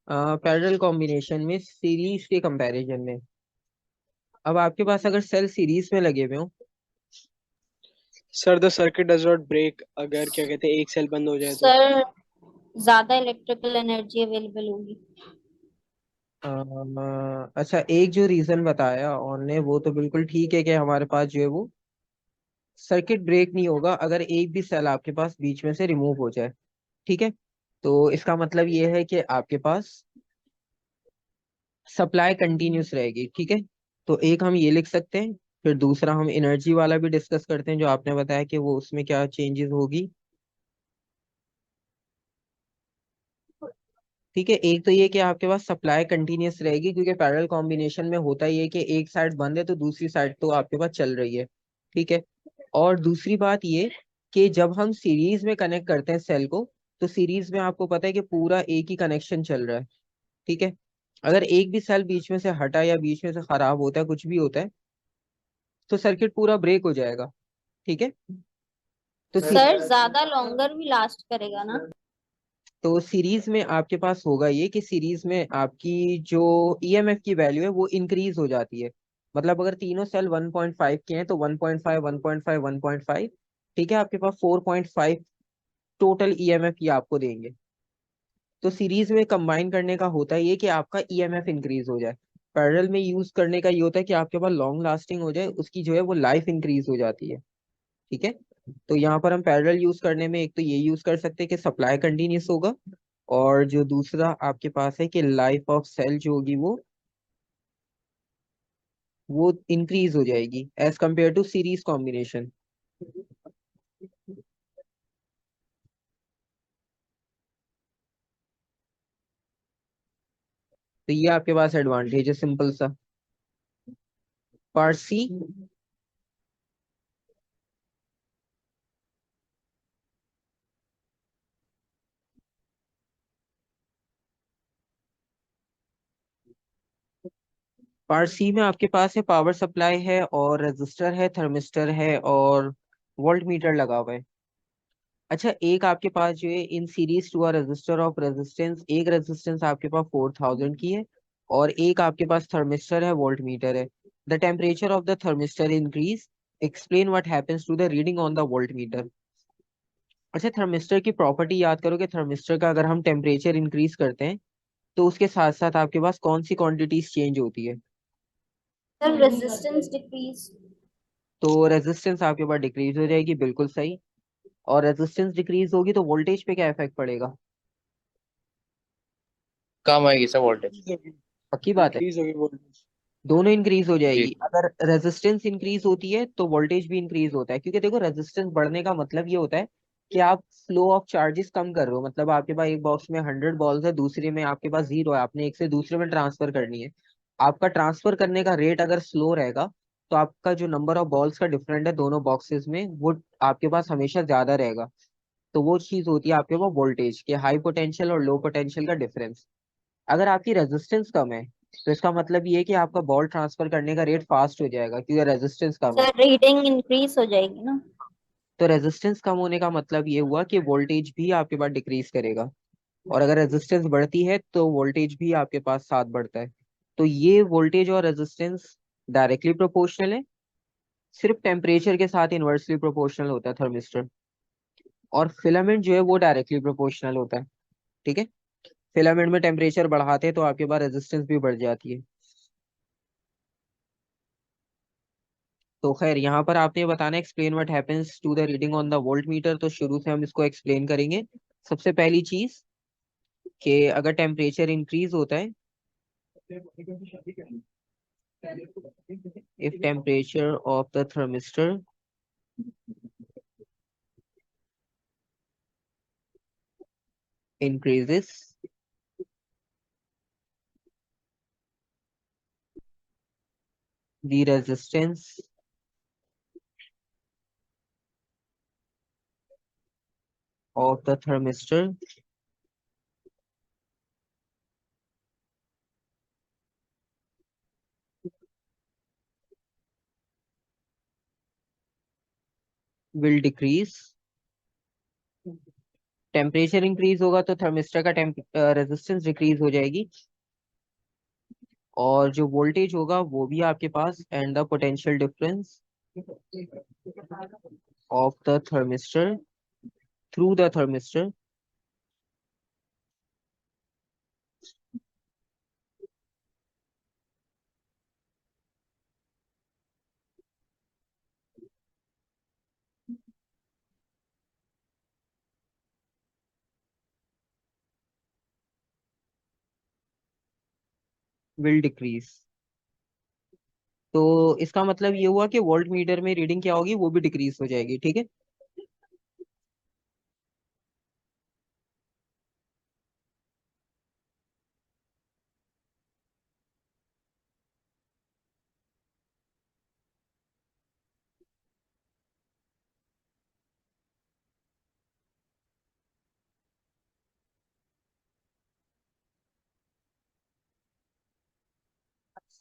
पैरेलल कॉम्बिनेशन में सीरीज के कंपैरिजन में। अब आपके पास अगर सेल सीरीज में लगे हुए हो, sir the circuit does not break, अगर क्या कहते हैं एक सेल बंद हो जाए तो। सर ज्यादा इलेक्ट्रिकल एनर्जी अवेलेबल होगी। अच्छा एक जो रीजन बताया और ने वो तो बिल्कुल ठीक है कि हमारे पास जो है वो सर्किट ब्रेक नहीं होगा अगर एक भी सेल आपके पास बीच में से रिमूव हो जाए, ठीक है। तो इसका मतलब ये है कि आपके पास सप्लाई कंटिन्यूस रहेगी, ठीक है। तो एक हम ये लिख सकते हैं, फिर दूसरा हम एनर्जी वाला भी डिस्कस करते हैं जो आपने बताया कि वो उसमें क्या चेंजेस होगी, ठीक है। एक तो ये कि आपके पास सप्लाई कंटिन्यूस रहेगी, क्योंकि पैरेलल कॉम्बिनेशन में होता ही है कि एक साइड बंद है तो दूसरी साइड तो आपके पास चल रही है, ठीक है। और दूसरी बात ये कि जब हम सीरीज में कनेक्ट करते हैं सेल को, तो सीरीज में आपको पता है कि पूरा एक ही कनेक्शन चल रहा है, ठीक है। अगर एक भी सेल बीच में से हटा या बीच में से खराब होता है, कुछ भी होता है, तो सर्किट पूरा ब्रेक हो जाएगा, ठीक है। तो सर ज्यादा लॉन्गर भी लास्ट करेगा ना? तो सीरीज में आपके पास होगा ये कि सीरीज में आपकी जो ईएमएफ की वैल्यू है वो इंक्रीज हो जाती है। मतलब अगर तीनों सेल 1.5 के हैं तो 1.5 1.5 1.5, ठीक है, आपके पास 4.5 टोटल ईएमएफ ये आपको देंगे। तो सीरीज में कंबाइन करने का होता है ये कि आपका ईएमएफ इंक्रीज हो जाए। पैरेलल में यूज करने का ये होता है कि आपके पास लॉन्ग लास्टिंग हो जाए, उसकी जो है वो लाइफ इंक्रीज हो जाती है, ठीक है। तो यहाँ पर हम पैरेलल यूज करने में एक तो ये यूज कर सकते हैं कि सप्लाई कंटिन्यूस होगा, और जो दूसरा आपके पास है कि लाइफ ऑफ सेल जो होगी वो इंक्रीज हो जाएगी as compare to series combination. तो ये आपके पास एडवांटेज है सिंपल सा। पार्ट सी, पार्ट सी में आपके पास है पावर सप्लाई है और रेजिस्टर है, थर्मिस्टर है और वोल्ट मीटर लगा हुआ है। अच्छा, एक आपके पास जो है in series to a register of resistance, एक रेजिस्टेंस आपके पास 4000 की है और एक आपके पास थर्मिस्टर है, वोल्ट मीटर है। The temperature of the thermistor increase, explain what happens to the reading on the voltmeter. अच्छा, थर्मिस्टर की प्रॉपर्टी याद करो कि थर्मिस्टर का अगर हम टेम्परेचर इंक्रीज करते हैं तो उसके साथ साथ आपके पास कौन सी क्वांटिटीज चेंज होती है? Sir resistance decrease. तो रेजिस्टेंस आपके पास डिक्रीज हो जाएगी, बिल्कुल सही। और रेजिस्टेंस डिक्रीज होगी तो वोल्टेज पे क्या इफेक्ट पड़ेगा? कम आएगी सर वोल्टेज। इंक्रीज होगी। पक्की बात है, इंक्रीज होगी वोल्टेज। दोनों इंक्रीज हो जी। जाएगी। अगर रेजिस्टेंस इंक्रीज होती है तो वोल्टेज भी इंक्रीज होता है, क्योंकि देखो रेजिस्टेंस बढ़ने का मतलब ये होता है कि आप फ्लो ऑफ चार्जेस कम कर रहे हो। मतलब आपके पास एक बॉक्स में 100 बॉल्स है, दूसरे में आपके पास 0 है, आपने एक से दूसरे में ट्रांसफर करनी है। आपका ट्रांसफर करने का रेट अगर स्लो रहेगा तो आपका जो नंबर ऑफ बॉल्स का डिफरेंट है दोनों बॉक्सेस में, वो आपके पास हमेशा ज्यादा रहेगा। तो वो चीज होती है आपके पास वोल्टेज के हाई पोटेंशियल और लो पोटेंशियल का डिफरेंस। अगर आपकी रेजिस्टेंस कम है तो इसका मतलब ये है कि आपका बॉल ट्रांसफर करने का रेट फास्ट हो जाएगा, क्योंकि रेजिस्टेंस कम है। सर रीडिंग इंक्रीज हो जाएगी ना? तो रेजिस्टेंस कम होने का मतलब ये हुआ कि वोल्टेज भी आपके पास डिक्रीज करेगा, और अगर रेजिस्टेंस बढ़ती है तो वोल्टेज भी आपके पास साथ बढ़ता है। तो ये वोल्टेज और रेजिस्टेंस डायरेक्टली प्रोपोर्शनल है, सिर्फ टेम्परेचर के साथ इनवर्सली प्रोपोर्शनल होता है थर्मिस्टर। और फिलामेंट जो है वो डायरेक्टली प्रोपोर्शनल होता है, ठीक है। फिलामेंट में टेम्परेचर बढ़ाते हैं तो आपके पास रेजिस्टेंस भी बढ़ जाती है। तो खैर यहाँ पर आपने बताना explain what happens to the reading on the voltmeter. तो शुरू से हम इसको एक्सप्लेन करेंगे। सबसे पहली चीज कि अगर टेम्परेचर इंक्रीज होता है, if temperature of the thermistor increases, the resistance of the thermistor will decrease। Temperature increase होगा तो थर्मिस्टर का रेजिस्टेंस डिक्रीज हो जाएगी, और जो वोल्टेज होगा वो भी आपके पास, and the potential difference of the thermistor through the thermistor will decrease. तो इसका मतलब ये हुआ कि वोल्ट मीटर में रीडिंग क्या होगी, वो भी डिक्रीज हो जाएगी, ठीक है।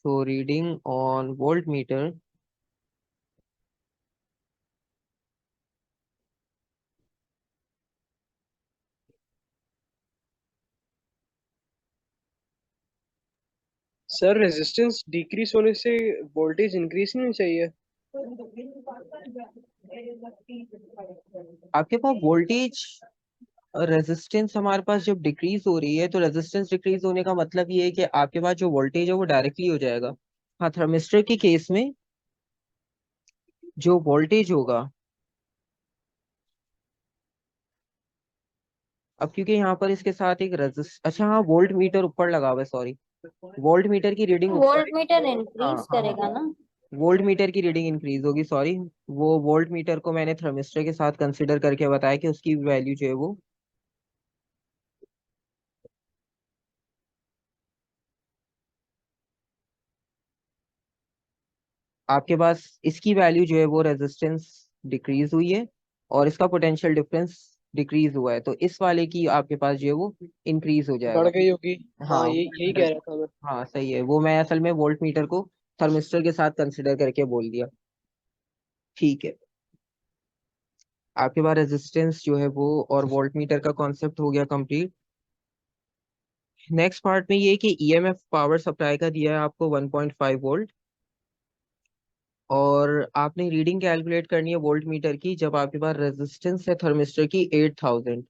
So reading on voltmeter sir resistance decrease होने से वोल्टेज इंक्रीज नहीं चाहिए? आपके पास वोल्टेज रेजिस्टेंस हमारे पास जब डिक्रीज हो रही है तो रेजिस्टेंस डिक्रीज होने का मतलब ये है कि आपके पास जो वोल्टेज है वो डायरेक्टली हो जाएगा। हाँ, थर्मिस्टर के केस में जो वोल्टेज होगा, अब क्योंकि यहाँ पर इसके साथ एक रेजिस्ट, अच्छा हाँ, वोल्ट मीटर ऊपर लगा हुआ है, सॉरी, वोल्ट मीटर की रीडिंग ऊपर है। वोल्ट मीटर हाँ इंक्रीज हाँ करेगा हाँ, ना। वोल्ट मीटर की रीडिंग इंक्रीज होगी, सॉरी। वो वोल्ट मीटर को मैंने थर्मिस्टर के साथ कंसिडर करके बताया कि उसकी वैल्यू जो है वो, आपके पास इसकी वैल्यू जो है वो रेजिस्टेंस डिक्रीज हुई है और इसका पोटेंशियल डिफरेंस डिक्रीज हुआ है, तो इस वाले की आपके पास जो है वो इंक्रीज हो बढ़ जाएगा। गई होगी। हाँ, हाँ यही कह रहा था मैं। हाँ सही है, वो मैं असल में वोल्ट मीटर को थर्मिस्टर के साथ कंसिडर करके बोल दिया। ठीक है, आपके पास रेजिस्टेंस जो है वो और वोल्ट मीटर का कॉन्सेप्ट हो गया कंप्लीट। नेक्स्ट पार्ट में ये है कि ईएमएफ पावर सप्लाई का दिया है आपको 1.5 वोल्ट, और आपने रीडिंग कैलकुलेट करनी है वोल्ट मीटर की जब आपके पास रेजिस्टेंस है थर्मिस्टर की 8000।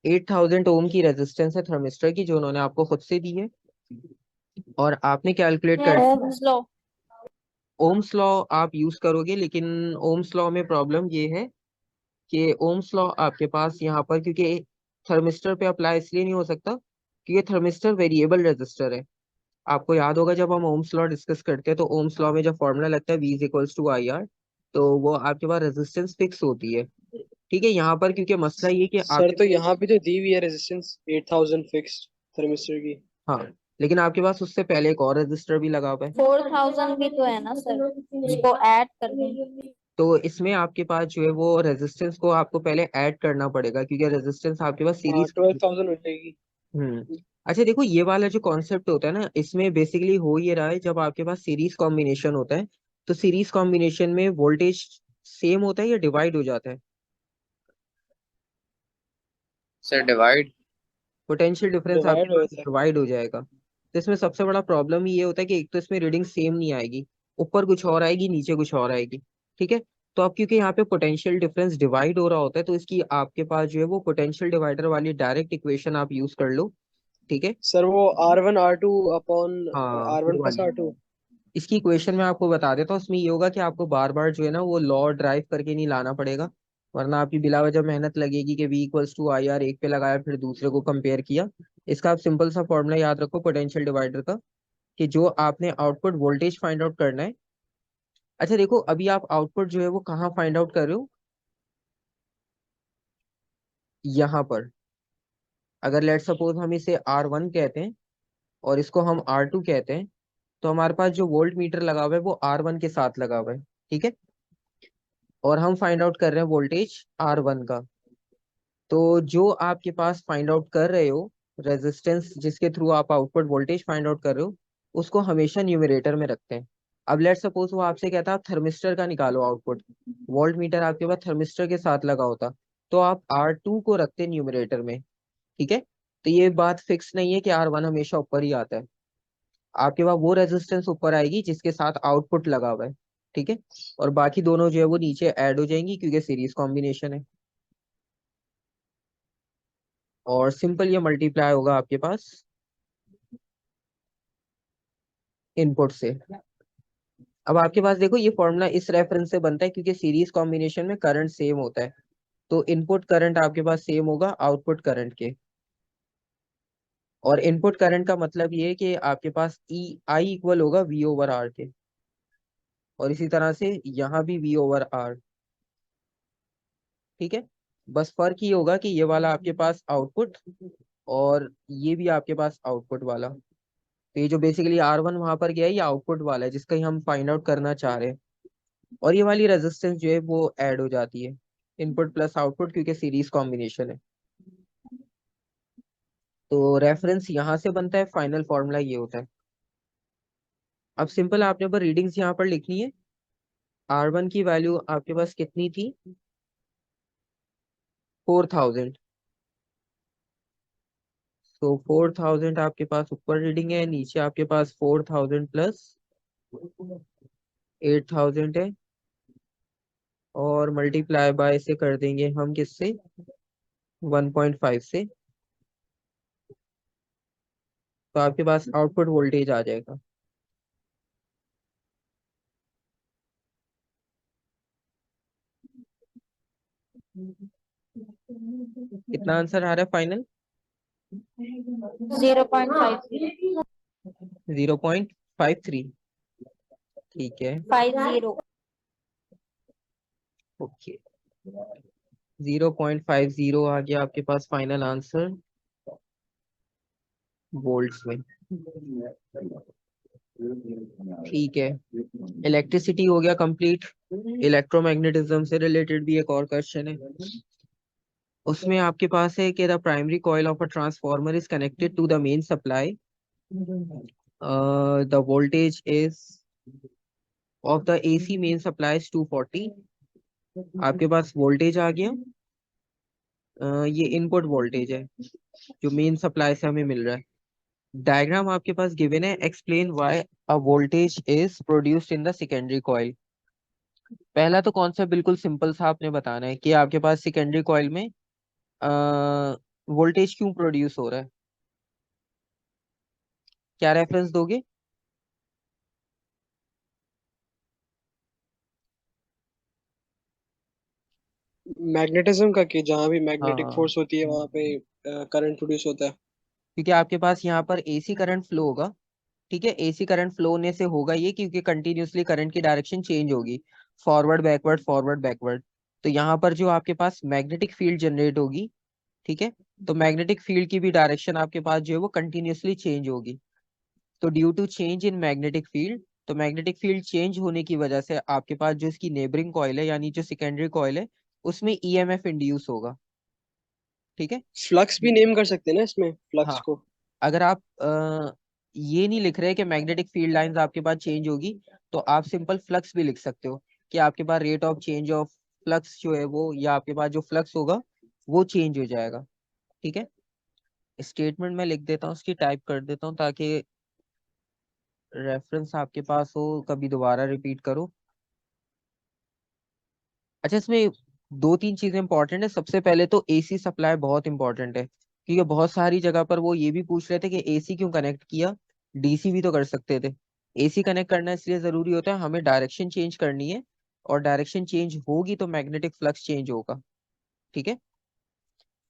8000 ओम की रेजिस्टेंस है थर्मिस्टर की जो उन्होंने आपको खुद से दी है, और आपने कैलकुलेट कर, ओम्स लॉ। ओम्स लॉ आप यूज करोगे, लेकिन ओम्स लॉ में प्रॉब्लम ये है कि ओम्स लॉ आपके पास यहाँ पर, क्योंकि थर्मिस्टर पे अप्लाई इसलिए नहीं हो सकता क्योंकि थर्मिस्टर वेरिएबल रेजिस्टर है। आपको याद होगा जब हम ओम्स लॉ डिस्कस करते हैं तो ओम्स लॉ में जब फॉर्मूला लगता है V is equals to I R, तो वो आपके पास रेजिस्टेंस फिक्स होती है। ठीक है, यहाँ पर क्योंकि मसला ये कि सर आपके, तो यहाँ पे जो दी हुई है रेजिस्टेंस 8000 फिक्स्ड थर्मिस्टर की। हाँ, लेकिन आपके पास उससे पहले एक और रजिस्टर भी लगा हुआ है। 4000 भी तो है ना सर, उसको ऐड कर दें। तो इसमें आपके पास जो है वो रेजिस्टेंस को आपको पहले ऐड करना पड़ेगा क्योंकि रेजिस्टेंस आपके पास हाँ, सीरीज। 12000 हो जाएगी। अच्छा देखो, ये वाला जो कॉन्सेप्ट होता है ना, इसमें बेसिकली हो ये रहा है जब आपके पास सीरीज कॉम्बिनेशन होता है तो सीरीज कॉम्बिनेशन में वोल्टेज सेम होता है या डिवाइड हो जाता है? Sir divide. पोटेंशियल डिफरेंस आपके डिवाइड हो पास जाता है। डिवाइड हो जाएगा, तो इसमें सबसे बड़ा प्रॉब्लम ये होता है कि एक तो इसमें रीडिंग सेम नहीं आएगी, ऊपर कुछ और आएगी नीचे कुछ और आएगी। ठीक है, तो अब क्योंकि यहाँ पे पोटेंशियल डिफरेंस डिवाइड हो रहा होता है तो इसकी आपके पास जो है वो पोटेंशियल डिवाइडर वाली डायरेक्ट इक्वेशन आप यूज कर लो। ठीक है, सर वो R1 R2 अपॉन हाँ R1 वो प्लस वाली, R2। इसकी इक्वेशन में आपको बता देता हूँ, उसमें ये होगा कि आपको बार बार जो है ना वो लॉ ड्राइव करके नहीं लाना पड़ेगा, वरना आपकी बिला वजह मेहनत लगेगी कि V equals to I R, एक पे लगाया फिर दूसरे को कंपेयर किया। इसका आप सिंपल सा फॉर्मूला याद रखो पोटेंशियल डिवाइडर का, कि जो आपने आउटपुट वोल्टेज फाइंड आउट करना है। अच्छा देखो, अभी आप आउटपुट जो है वो कहाँ फाइंड आउट कर रहे हो, यहाँ पर। अगर लेट सपोज हम इसे R1 कहते हैं और इसको हम R2 कहते हैं, तो हमारे पास जो वोल्ट मीटर लगा हुआ है वो R1 के साथ लगा हुआ है। ठीक है, और हम फाइंड आउट कर रहे हैं वोल्टेज R1 का। तो जो आपके पास फाइंड आउट कर रहे हो, रेजिस्टेंस जिसके थ्रू आप आउटपुट वोल्टेज फाइंड आउट कर रहे हो, उसको हमेशा न्यूमरेटर में रखते हैं। अब लेट सपोज वो आपसे कहता है आप थर्मिस्टर का निकालो आउटपुट, वोल्ट मीटर आपके पास थर्मिस्टर के साथ लगा होता, तो आप R2 को रखते न्यूमरेटर में। ठीक है, तो ये बात फिक्स नहीं है कि R1 हमेशा ऊपर ही आता है, आपके पास वो रेजिस्टेंस ऊपर आएगी जिसके साथ आउटपुट लगा हुआ है। ठीक है, और बाकी दोनों जो है वो नीचे ऐड हो जाएंगी क्योंकि सीरीज कॉम्बिनेशन है, और सिंपल ये मल्टीप्लाई होगा आपके पास इनपुट से। अब आपके पास देखो ये फॉर्मूला इस रेफरेंस से बनता है क्योंकि सीरीज कॉम्बिनेशन में करंट सेम होता है, तो इनपुट करंट आपके पास सेम होगा आउटपुट करंट के, और इनपुट करंट का मतलब ये है कि आपके पास ई आई इक्वल होगा V ओवर आर के, और इसी तरह से यहाँ भी V ओवर आर। ठीक है, बस फर्क ये होगा कि ये वाला आपके पास आउटपुट और ये भी आपके पास आउटपुट वाला, तो ये जो बेसिकली R1 वहां पर गया है ये आउटपुट वाला है जिसका ही हम फाइंड आउट करना चाह रहे हैं, और ये वाली रेजिस्टेंस जो है वो ऐड हो जाती है, इनपुट प्लस आउटपुट क्योंकि सीरीज कॉम्बिनेशन है। तो तो रेफरेंस यहाँ से बनता है, फाइनल फॉर्मूला ये होता है। अब सिंपल आपने पर रीडिंग्स यहाँ पर लिखनी है। R1 की वैल्यू आपके पास कितनी थी? 4000। तो 4000 आपके पास ऊपर रीडिंग है, नीचे आपके पास 4000 प्लस 8000 है, और मल्टीप्लाई बाय से कर देंगे हम किससे? 1.5 से। तो आपके पास आउटपुट वोल्टेज आ जाएगा। कितना आंसर आ रहा है फाइनल? 0.50 0.53। ठीक है, 50। ओके। 0.50 आ गया आपके पास फाइनल आंसर वोल्ट्स में। ठीक है, इलेक्ट्रिसिटी हो गया कंप्लीट। इलेक्ट्रोमैग्नेटिज्म से रिलेटेड भी एक और क्वेश्चन है। उसमें आपके पास है कि the primary coil of a transformer is connected to the main supply, the voltage is of the AC main supply is 240। आपके पास वोल्टेज आ गया। ये इनपुट वोल्टेज है जो मेन सप्लाई से हमें मिल रहा है। डायग्राम आपके पास गिवन है, explain why a voltage is produced in the secondary coil. पहला तो कॉन्सेप्ट बिल्कुल सिंपल सा आपने बताना है कि आपके पास सेकेंडरी कॉइल में वोल्टेज क्यों प्रोड्यूस हो रहा है। क्या रेफरेंस दोगे? मैग्नेटिज्म का, कि जहाँ भी मैग्नेटिक हाँ, फोर्स होती है वहां पे करंट प्रोड्यूस होता है। क्योंकि आपके पास यहाँ पर एसी करंट फ्लो होगा। ठीक है, एसी करंट फ्लो होने से होगा ये क्योंकि कंटिन्यूअसली करंट की डायरेक्शन चेंज होगी, फॉरवर्ड बैकवर्ड फॉरवर्ड बैकवर्ड। तो यहाँ पर जो आपके पास मैग्नेटिक फील्ड जनरेट होगी, ठीक है, तो मैग्नेटिक फील्ड की भी डायरेक्शन आपके पास जो है वो कंटिन्यूअसली चेंज होगी। तो due to change in magnetic field, तो मैग्नेटिक फील्ड चेंज होने की वजह से आपके पास जो इसकी नेबरिंग कॉइल है यानी जो सेकेंडरी कॉइल है उसमें ईएमएफ इंड्यूस होगा। ठीक है। फ्लक्स भी नेम कर सकते हैं ना इसमें, फ्लक्स हाँ, को। अगर आप ये नहीं लिख रहे कि मैग्नेटिक फील्ड लाइंस आपके पास चेंज होगी, तो आप सिंपल फ्लक्स भी लिख सकते हो कि आपके पास rate of change of flux जो है वो, या आपके पास जो फ्लक्स होगा वो चेंज हो जाएगा। ठीक है, स्टेटमेंट में लिख देता हूँ, उसकी टाइप कर देता हूँ ताकि रेफरेंस आपके पास हो, कभी दोबारा रिपीट करो। अच्छा, इसमें दो तीन चीजें इंपॉर्टेंट है। सबसे पहले तो एसी सप्लाई बहुत इंपॉर्टेंट है, क्योंकि बहुत सारी जगह पर वो ये भी पूछ रहे थे कि एसी क्यों कनेक्ट किया, डीसी भी तो कर सकते थे। एसी कनेक्ट करना इसलिए जरूरी होता है, हमें डायरेक्शन चेंज करनी है, और डायरेक्शन चेंज होगी तो मैग्नेटिक फ्लक्स चेंज होगा। ठीक है,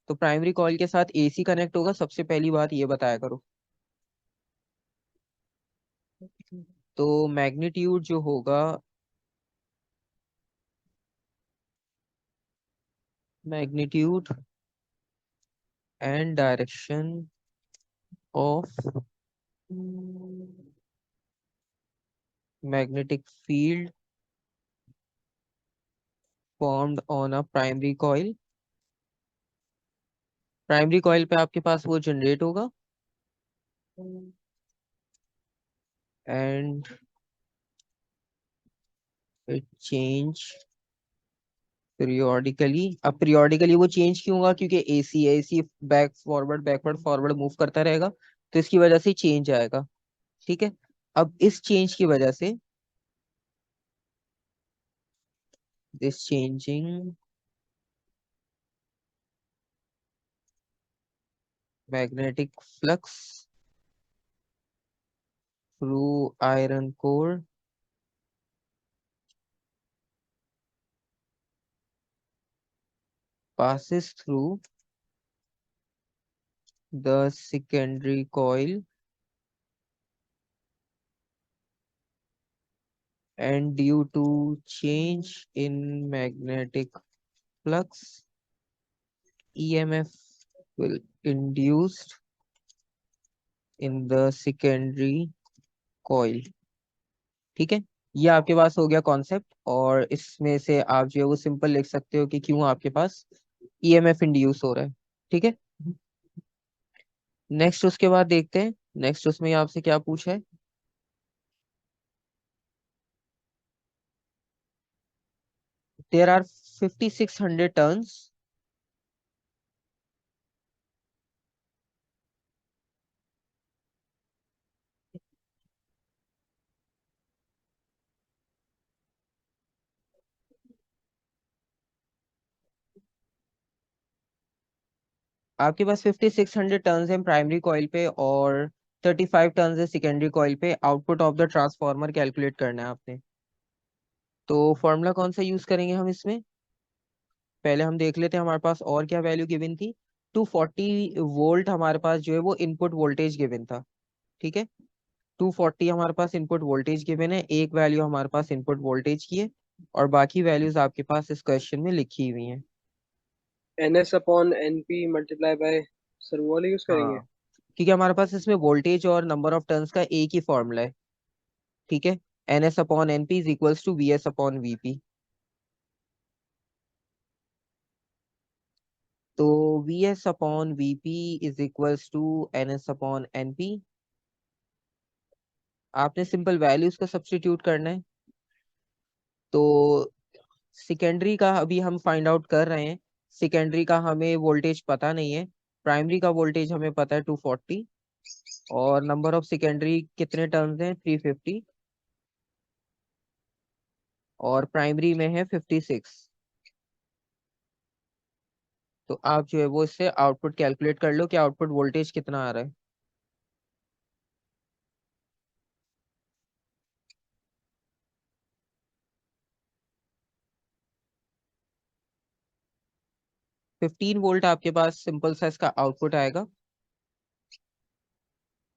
तो प्राइमरी कॉइल के साथ एसी कनेक्ट होगा, सबसे पहली बात ये बताया करो। तो मैग्नीट्यूड जो होगा, magnitude and direction of magnetic field formed on a primary coil। Primary coil पे आपके पास वो जनरेट होगा, एंड इट चेंज पीरियोडिकली। अब पीरियोडिकली वो चेंज क्यों होगा? क्योंकि एसी है, AC back forward backward forward move करता रहेगा, तो इसकी वजह से चेंज आएगा। ठीक है, अब इस चेंज की वजह से, this changing magnetic flux through iron core passes through the secondary coil, and due to change in magnetic flux, EMF will induced in the secondary coil। ठीक है, ये आपके पास हो गया कॉन्सेप्ट, और इसमें से आप जो है वो सिंपल लिख सकते हो कि क्यों आपके पास ईएमएफ इंड्यूस हो रहा है। ठीक है, नेक्स्ट उसके बाद देखते हैं, नेक्स्ट उसमें आपसे क्या पूछा है। देयर आर 5600 टर्न्स आपके पास 5600 टर्न्स हैं प्राइमरी कॉइल पे और 35 टर्न्स है सेकेंडरी कॉइल पे। Output of the transformer calculate करना है आपने। तो फॉर्मूला कौन सा यूज करेंगे हम इसमें, पहले हम देख लेते हैं हमारे पास और क्या वैल्यू गिवन थी। 240 वोल्ट हमारे पास जो है वो इनपुट वोल्टेज गिवन था, ठीक है। 240 हमारे पास इनपुट वोल्टेज गिवन है, एक वैल्यू हमारे पास इनपुट वोल्टेज की है और बाकी वैल्यूज आपके पास इस क्वेश्चन में लिखी हुई हैं। NS upon NP multiply by, sir वो वाला यूज करेंगे। हाँ, क्योंकि हमारे पास इसमें वोल्टेज और नंबर ऑफ टर्न्स का एक ही फॉर्मूला है, ठीक है। NS upon NP is equals to VS upon VP। तो VS upon VP is equals to NS upon NP। आपने सिंपल वैल्यूज का सब्स्टिट्यूट करना है। तो सेकेंडरी का अभी हम फाइंड आउट कर रहे हैं। सेकेंडरी का हमें वोल्टेज पता नहीं है, प्राइमरी का वोल्टेज हमें पता है 240 और नंबर ऑफ सेकेंडरी कितने टर्न्स हैं 350 और प्राइमरी में है 56। तो आप जो है वो इससे आउटपुट कैलकुलेट कर लो कि आउटपुट वोल्टेज कितना आ रहा है। फिफ्टीन वोल्ट आपके पास सिंपल सा इसका आउटपुट आएगा,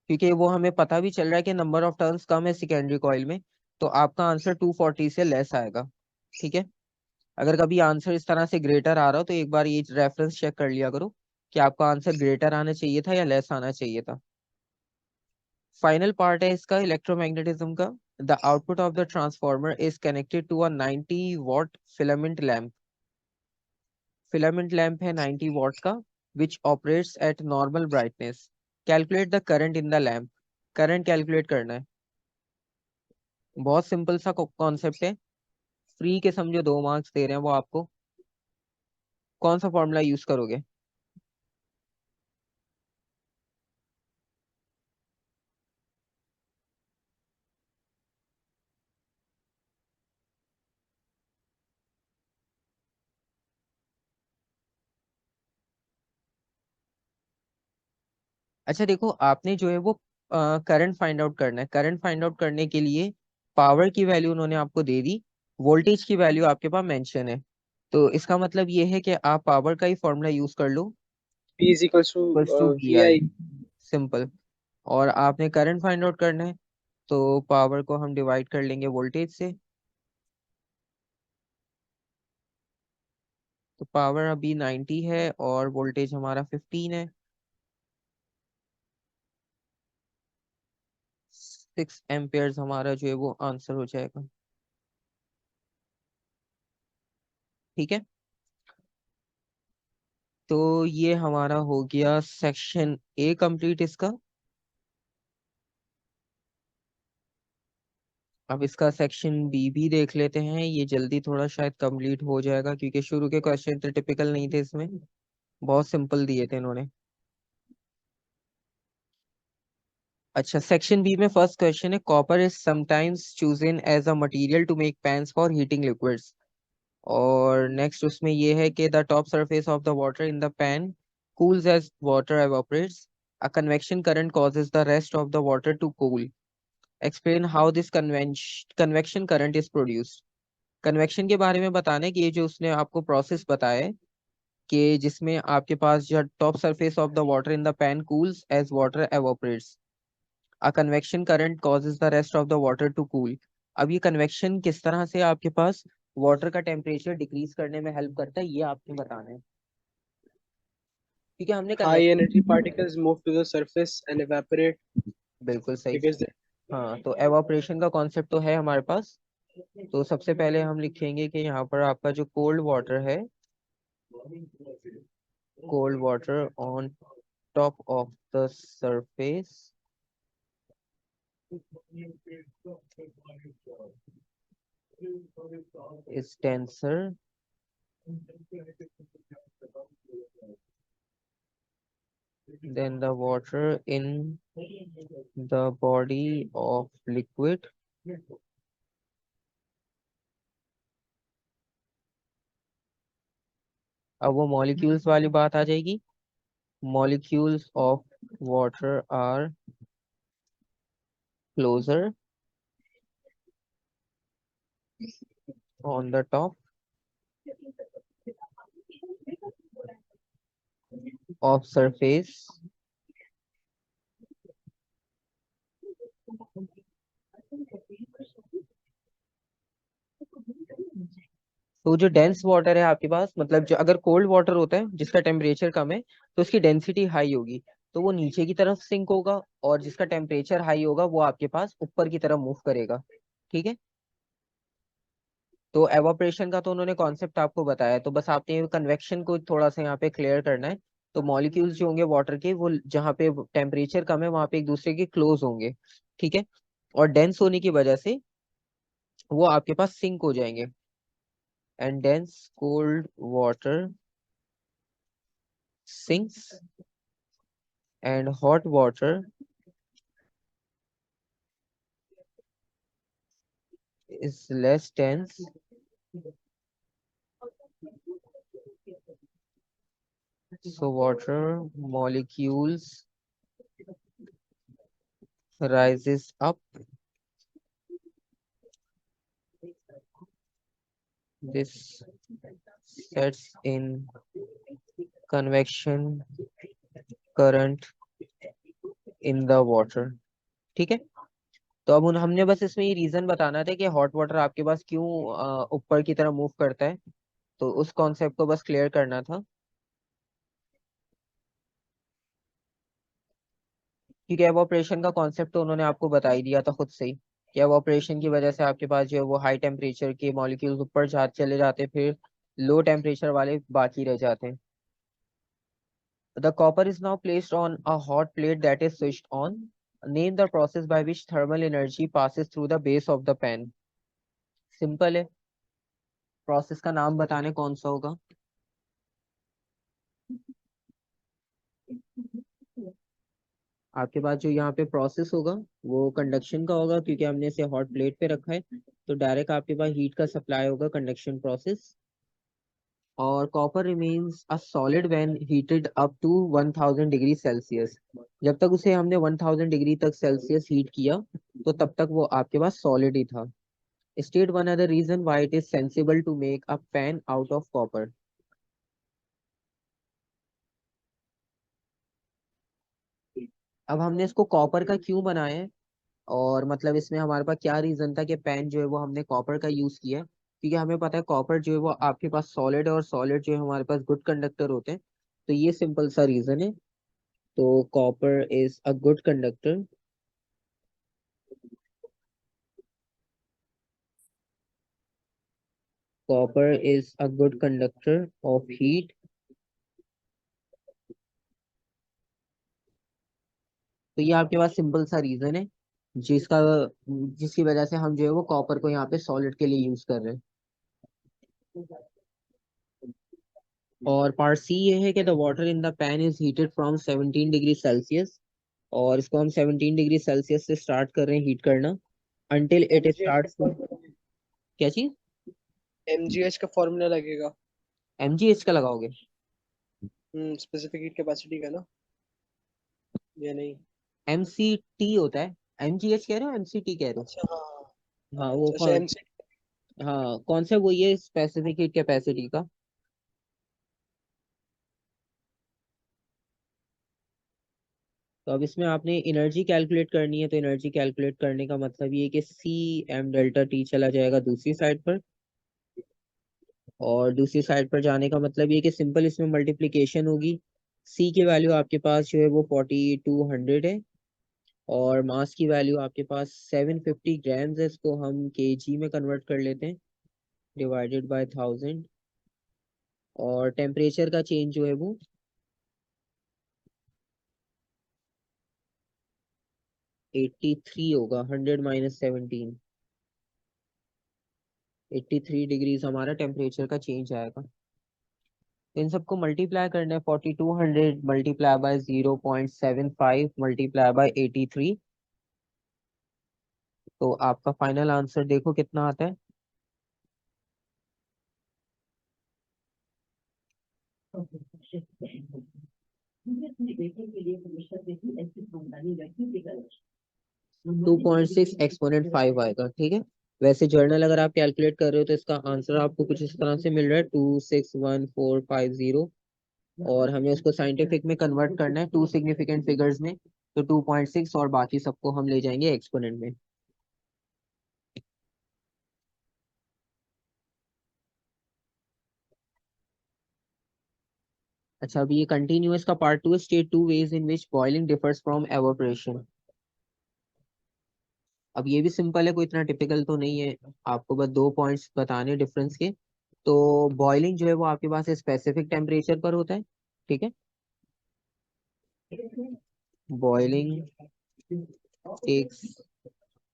क्योंकि वो हमें पता भी चल रहा है कि नंबर ऑफ टर्न्स कम है सेकेंडरी कॉइल में। तो आपका आंसर 240 से लेस आएगा, ठीक है। अगर कभी आंसर इस तरह से ग्रेटर आ रहा हो तो एक बार ये रेफरेंस चेक कर लिया करो कि आपका आंसर ग्रेटर आना चाहिए था या लेस आना चाहिए था। फाइनल पार्ट है इसका इलेक्ट्रोमैग्नेटिज्म का। The output of the transformer is connected to a 90 watt filament lamp. Filament lamp है 90 वॉट का, which operates at normal brightness. Calculate the current in the lamp. Current calculate करना है, बहुत simple सा concept है। Free के समझो 2 marks दे रहे हैं वो आपको। कौन सा फॉर्मूला यूज करोगे। अच्छा देखो, आपने जो है वो करंट फाइंड आउट करना है। करंट फाइंड आउट करने के लिए पावर की वैल्यू उन्होंने आपको दे दी, वोल्टेज की वैल्यू आपके पास मेंशन है। तो इसका मतलब ये है कि आप पावर का ही फॉर्मूला यूज कर लो, P is equals to equals to V VI। I, simple. और आपने करंट फाइंड आउट करना है, तो पावर को हम डिवाइड कर लेंगे वोल्टेज से। तो पावर अभी 90 है और वोल्टेज हमारा 15 है। 6 एम्पियर्स हमारा जो है वो आंसर हो जाएगा, ठीक है। तो ये हमारा हो गया सेक्शन ए कंप्लीट इसका। अब इसका सेक्शन बी भी देख लेते हैं, ये जल्दी थोड़ा शायद कंप्लीट हो जाएगा क्योंकि शुरू के क्वेश्चन तो टिपिकल नहीं थे इसमें, बहुत सिंपल दिए थे इन्होंने। अच्छा, सेक्शन बी में फर्स्ट क्वेश्चन है, copper is sometimes chosen as a material to make pans for heating liquids. और नेक्स्ट उसमें ये है कि the top surface of the water in the pan cools as water evaporates. A convection current causes the rest of the water to cool. Explain how this convection current is produced. Convection के बारे में बताना है कि ये जो उसने आपको प्रोसेस बताया है कि जिसमें आपके पास जो top surface of the water in the pan cools as water evaporates, a convection current causes the rest of the water to cool. अब ये कन्वेक्शन किस तरह से आपके पास वाटर का टेम्परेचर डिक्रीज करने में हेल्प करता है ये आपको बताना है, ठीक है। हमने High convection, energy particles move to the surface and evaporate बिल्कुल सही। because they, हाँ, तो एवापोरेशन का कॉन्सेप्ट तो है हमारे पास। तो सबसे पहले हम लिखेंगे कि यहाँ पर आपका जो कोल्ड वाटर है, cold water on top of the surface is denser than the water in the body of liquid अब वो मॉलिक्यूल्स वाली बात आ जाएगी molecules of water are closer on the top of surface तो जो डेंस वाटर है आपके पास मतलब जो अगर कोल्ड वाटर होता है जिसका टेम्परेचर कम है तो उसकी डेंसिटी हाई होगी तो वो नीचे की तरफ सिंक होगा और जिसका टेम्परेचर हाई होगा वो आपके पास ऊपर की तरफ मूव करेगा ठीक है तो एवापोरेशन का तो उन्होंने कॉन्सेप्ट आपको बताया तो बस आपने कन्वेक्शन को थोड़ा सा यहाँ पे क्लियर करना है तो मॉलिक्यूल्स जो होंगे वाटर के वो जहाँ पे टेम्परेचर कम है वहां पे एक दूसरे के क्लोज होंगे ठीक है और डेंस होने की वजह से वो आपके पास सिंक हो जाएंगे and dense cold water sinks and hot water is less dense so water molecules rises up this sets in convection current in the water ठीक है तो अब हमने बस इसमें ये रीजन बताना था कि हॉट वाटर आपके पास क्यों ऊपर की तरफ मूव करता है तो उस कॉन्सेप्ट को बस क्लियर करना था क्योंकि एवोपरेशन का कॉन्सेप्ट तो उन्होंने आपको बता ही दिया था खुद से ही कि एवोपरेशन की वजह से आपके पास जो है वो हाई टेम्परेचर के मॉलिक्यूल्स ऊपर चले जाते हैं फिर लो टेम्परेचर वाले बाकी रह जाते हैं The copper is now placed on a hot plate that is switched on. Name the process by which thermal energy passes through the base of the pan. Simple है प्रोसेस का नाम बताने कौन सा होगा आपके पास जो यहाँ पे प्रोसेस होगा वो कंडक्शन का होगा क्योंकि हमने इसे हॉट प्लेट पे रखा है तो डायरेक्ट आपके पास हीट का सप्लाई होगा कंडक्शन प्रोसेस और copper remains a solid when heated up to 1000 degree Celsius जब तक उसे हमने 1000 डिग्री तक सेल्सियस हीट किया तो तब तक वो आपके पास सॉलिड ही था State one other reason why it is sensible to make a pen out of copper. अब हमने इसको कॉपर का क्यों बनाया है और मतलब इसमें हमारे पास क्या रीजन था कि पेन जो है वो हमने कॉपर का यूज किया है क्योंकि हमें पता है कॉपर जो है वो आपके पास सॉलिड है और सॉलिड जो है हमारे पास गुड कंडक्टर होते हैं तो ये सिंपल सा रीजन है तो copper is a good conductor copper is a good conductor of heat तो ये आपके पास सिंपल सा रीजन है जिसका जिसकी वजह से हम जो है वो कॉपर को यहाँ पे सॉलिड के लिए यूज कर रहे हैं और पार्ट सी ये है कि the water in the pan is heated from 17 degree Celsius और इसको हम 17 डिग्री सेल्सियस से स्टार्ट कर रहे हैं हीट करना अंटिल इट एमजीएच का स्टार्ट्स फॉर्मूला क्या चीज एमजीएच का फॉर्मूला लगेगा एमजीएच का लगाओगे स्पेसिफिक हीट कैपेसिटी का ना या नहीं एमसीटी होता है एमजीएच कह रहे हो एमसीटी कह रहे अच्छा हाँ हो हाँ वो अच्छा एमसी हाँ कौन सा वो ये स्पेसिफिक हीट कैपेसिटी का तो अब इसमें आपने एनर्जी कैलकुलेट करनी है तो एनर्जी कैलकुलेट करने का मतलब ये है कि सी एम डेल्टा टी चला जाएगा दूसरी साइड पर और दूसरी साइड पर जाने का मतलब ये कि सिंपल इसमें मल्टीप्लिकेशन होगी सी की वैल्यू आपके पास जो है वो 4200 है और मास की वैल्यू आपके पास 750 ग्राम्स है इसको हम केजी में कन्वर्ट कर लेते हैं डिवाइडेड बाय 1000 और टेम्परेचर का चेंज जो है वो 83 होगा, 100 माइनस 17, 83 डिग्रीज हमारा टेम्परेचर का चेंज आएगा। तो इन सबको मल्टीप्लाई करना है, 4200 मल्टीप्लाई बाय 0.75 मल्टीप्लाई बाय 83, तो आपका फाइनल आंसर देखो कितना आता है। टू पॉइंट सिक्स एक्सपोनेंट 5 आएगा, ठीक है। वैसे जर्नल अगर आप कैलकुलेट कर रहे हो तो इसका आंसर आपको कुछ इस तरह से मिल रहा है 261450, और हमें उसको साइंटिफिक में कन्वर्ट करना है टू सिग्निफिकेंट फिगर्स में, तो 2.6 और बाकी सबको हम ले जाएंगे एक्सपोनेंट में। अच्छा, अभी ये कंटिन्यूअस का पार्ट 2 है, state 2 ways in which boiling differs from evaporation. अब ये भी सिंपल है, कोई इतना टिपिकल तो नहीं है, आपको बस 2 पॉइंट्स बताने डिफरेंस के। तो बॉइलिंग जो है वो आपके पास स्पेसिफिक टेम्परेचर पर होता है, ठीक है। Boiling takes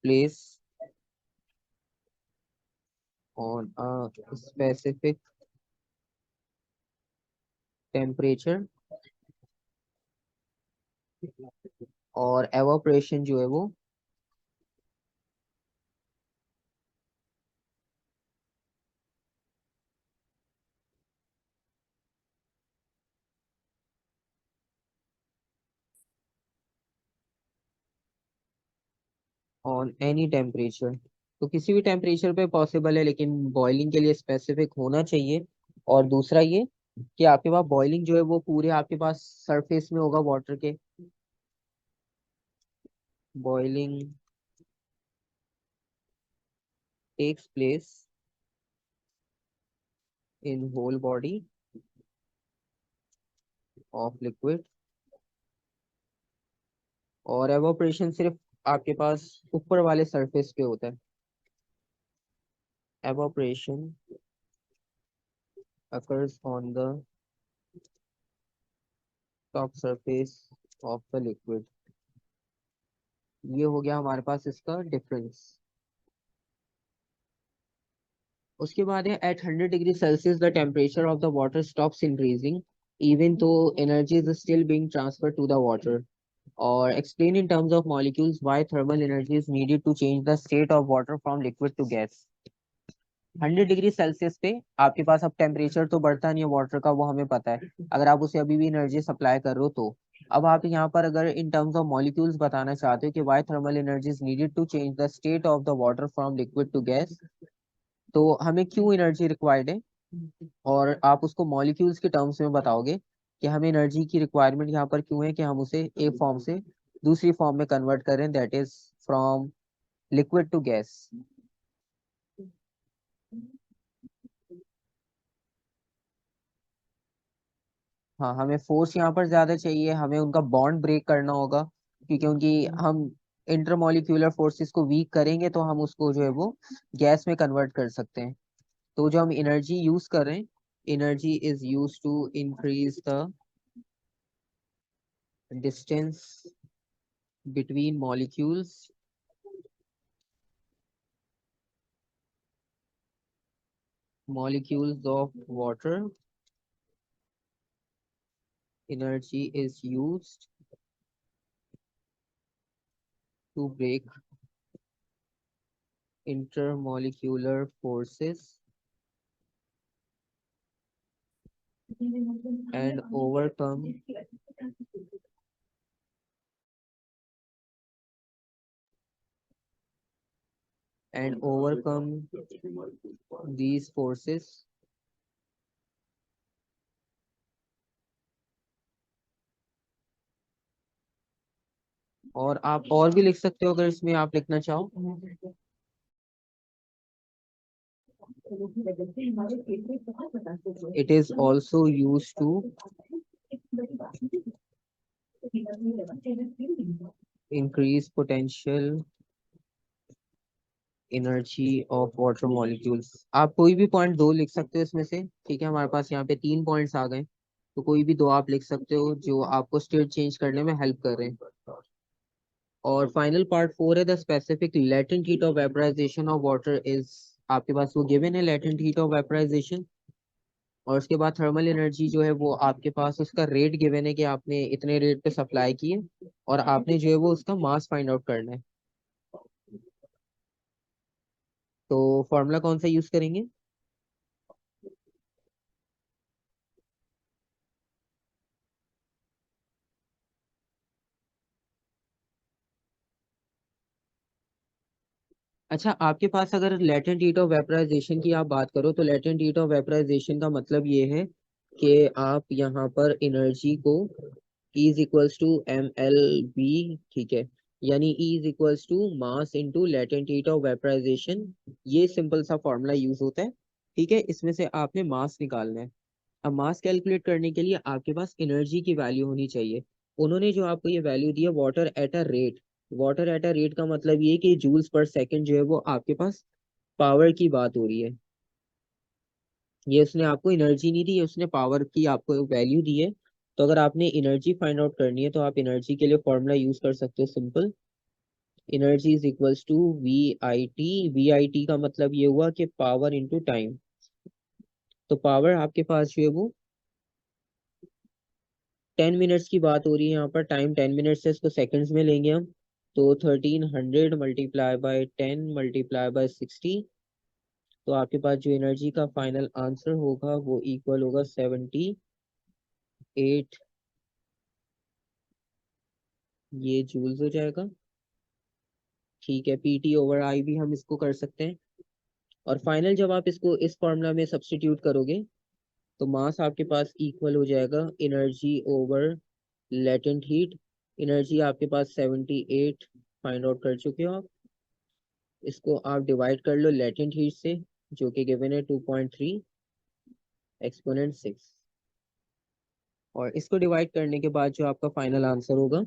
place on a specific temperature, और एवापोरेशन जो है वो ऑन एनी टेम्परेचर। तो किसी भी टेम्परेचर पे पॉसिबल है, लेकिन बॉइलिंग के लिए स्पेसिफिक होना चाहिए। और दूसरा ये कि आपके पास बॉइलिंग जो है वो पूरे आपके पास सरफेस में होगा वाटर के। Boiling takes place in whole body of liquid, और एवापोरेशन सिर्फ आपके पास ऊपर वाले सरफेस पे होता है। Evaporation occurs on the top surface of the liquid। ये हो गया हमारे पास इसका डिफरेंस। उसके बाद है at 100 degree Celsius the temperature of the water stops increasing even though energy is still being transferred to the water, और explain in terms of molecules why thermal energy is needed to change the state of water from liquid to gas. 100 degree Celsius पे आपके पास अब temperature तो बढ़ता नहीं है water का, वो हमें पता है, अगर आप उसे अभी भी एनर्जी सप्लाई कर रहे हो तो। अब आप यहाँ पर अगर इन टर्म्स ऑफ मॉलिक्यूल्स बताना चाहते हो कि why thermal energy is needed to change the state of the water from liquid to gas, तो हमें क्यों एनर्जी रिक्वायर्ड है, और आप उसको मॉलिक्यूल्स के टर्म्स में बताओगे कि हमें एनर्जी की रिक्वायरमेंट यहाँ पर क्यों है, कि हम उसे एक फॉर्म से दूसरी फॉर्म में कन्वर्ट करें, that is from liquid to gas. हाँ, हमें फोर्स यहाँ पर ज्यादा चाहिए, हमें उनका बॉन्ड ब्रेक करना होगा, क्योंकि उनकी हम इंटरमोलिक्यूलर फोर्सेस को वीक करेंगे तो हम उसको जो है वो गैस में कन्वर्ट कर सकते हैं। तो जो हम एनर्जी यूज कर रहे हैं, energy is use to increase the distance between molecules of water। Energy is used to break intermolecular forces and overcome these forces और आप और भी लिख सकते हो अगर इसमें आप लिखना चाहो। It is also used to increase potential energy of water molecules. आप कोई भी पॉइंट दो लिख सकते हो इसमें से, ठीक है। हमारे पास यहाँ पे 3 पॉइंट्स आ गए, तो कोई भी दो आप लिख सकते हो जो आपको स्टेट चेंज करने में हेल्प कर रहे हैं। और फाइनल पार्ट 4 है the specific latent heat of vaporisation of water is, आपके पास वो गिवन है लेटेंट हीट ऑफ वेपराइजेशन। और उसके बाद थर्मल एनर्जी जो है वो आपके पास उसका रेट गिवन है कि आपने इतने रेट पे सप्लाई किए, और आपने जो है वो उसका मास फाइंड आउट करना है। तो फॉर्मूला कौन सा यूज करेंगे? अच्छा, आपके पास अगर लेटेंट हीट ऑफ वेपराइजेशन की आप बात करो तो लेटेंट हीट ऑफ वेपराइजेशन का मतलब ये है कि आप यहाँ पर एनर्जी को E is equals to M L B, ठीक है, यानी E is equals to mass into latent heat of vaporisation, ये सिंपल सा फॉर्मूला यूज होता है। ठीक है, इसमें से आपने मास निकालना है। अब मास कैलकुलेट करने के लिए आपके पास एनर्जी की वैल्यू होनी चाहिए। उन्होंने जो आपको ये वैल्यू दी है water at a rate, water at a rate का मतलब ये कि जूल्स पर सेकंड जो है वो आपके पास पावर की बात हो रही है। ये उसने आपको एनर्जी नहीं दी है, उसने पावर की आपको वैल्यू दी है। तो अगर आपने एनर्जी फाइंड आउट करनी है तो आप एनर्जी के लिए फॉर्मूला यूज कर सकते हो simple, energy is equals to V I T. V I T का मतलब ये हुआ कि पावर इंटू टाइम। तो पावर आपके पास जो है वो 10 मिनट्स की बात हो रही है यहाँ पर, टाइम 10 मिनट्स है, इसको सेकंड्स में लेंगे हम। तो 1300 मल्टीप्लाई बाय 10 मल्टीप्लाई बाय 60, तो आपके पास जो एनर्जी का फाइनल आंसर होगा वो इक्वल होगा 78, ये जूल्स हो जाएगा। ठीक है, पीटी ओवर आई भी हम इसको कर सकते हैं। और फाइनल जब आप इसको इस फॉर्मूला में सब्स्टिट्यूट करोगे तो मास आपके पास इक्वल हो जाएगा energy over latent heat. Energy आपके पास 78 फाइंड आउट कर चुके हो आप। इसको आप डिवाइड कर लो लेटेंट हीट से, जो कि गिवन है 2.3 एक्सपोनेंट 6, और इसको डिवाइड करने के बाद जो आपका फाइनल आंसर होगा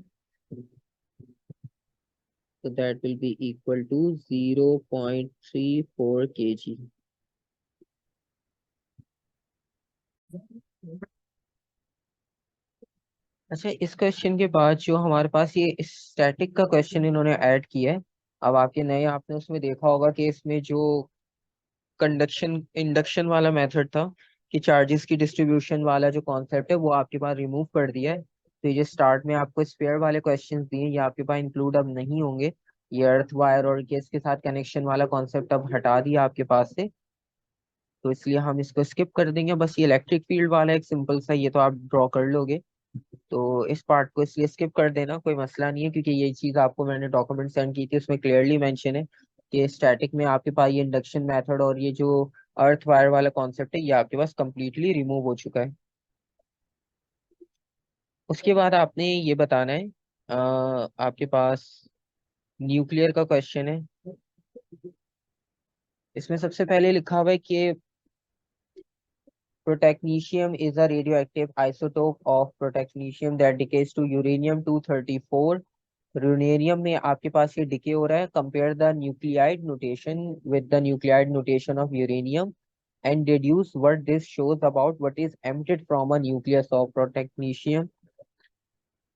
तो that will be equal to 0.34 kg। अच्छा, इस क्वेश्चन के बाद जो हमारे पास ये स्टैटिक का क्वेश्चन इन्होंने ऐड किया है। अब आपके नए आपने उसमें देखा होगा कि इसमें जो कंडक्शन इंडक्शन वाला मेथड था कि चार्जेस की डिस्ट्रीब्यूशन वाला जो कॉन्सेप्ट है वो आपके पास रिमूव कर दिया है। तो ये स्टार्ट में आपको स्पेयर वाले क्वेश्चंस दिए, ये आपके पास इंक्लूड अब नहीं होंगे। ये अर्थ वायर और केस के साथ कनेक्शन वाला कॉन्सेप्ट अब हटा दिया आपके पास से, तो इसलिए हम इसको स्किप कर देंगे। बस ये इलेक्ट्रिक फील्ड वाला एक सिंपल सा, ये तो आप ड्रॉ कर लोगे, तो इस पार्ट को इसलिए स्किप कर देना, कोई मसला नहीं है, क्योंकि ये चीज आपको मैंने डॉक्यूमेंट सेंड की थी, उसमें क्लियरली मेंशन है कि स्टैटिक में आपके पास ये इंडक्शन मेथड और ये जो अर्थ वायर वाला कॉन्सेप्ट है ये आपके पास कंप्लीटली रिमूव हो चुका है। उसके बाद आपने ये बताना है, आपके पास न्यूक्लियर का क्वेश्चन है। इसमें सबसे पहले लिखा हुआ है कि protectinium is a radioactive isotope of protectinium that decays to uranium 234। Uranium में आपके पास ये डिके हो रहा है। Compare the nuclide notation with the nuclide notation of uranium and deduce what this shows about what is emitted from a nucleus of protactinium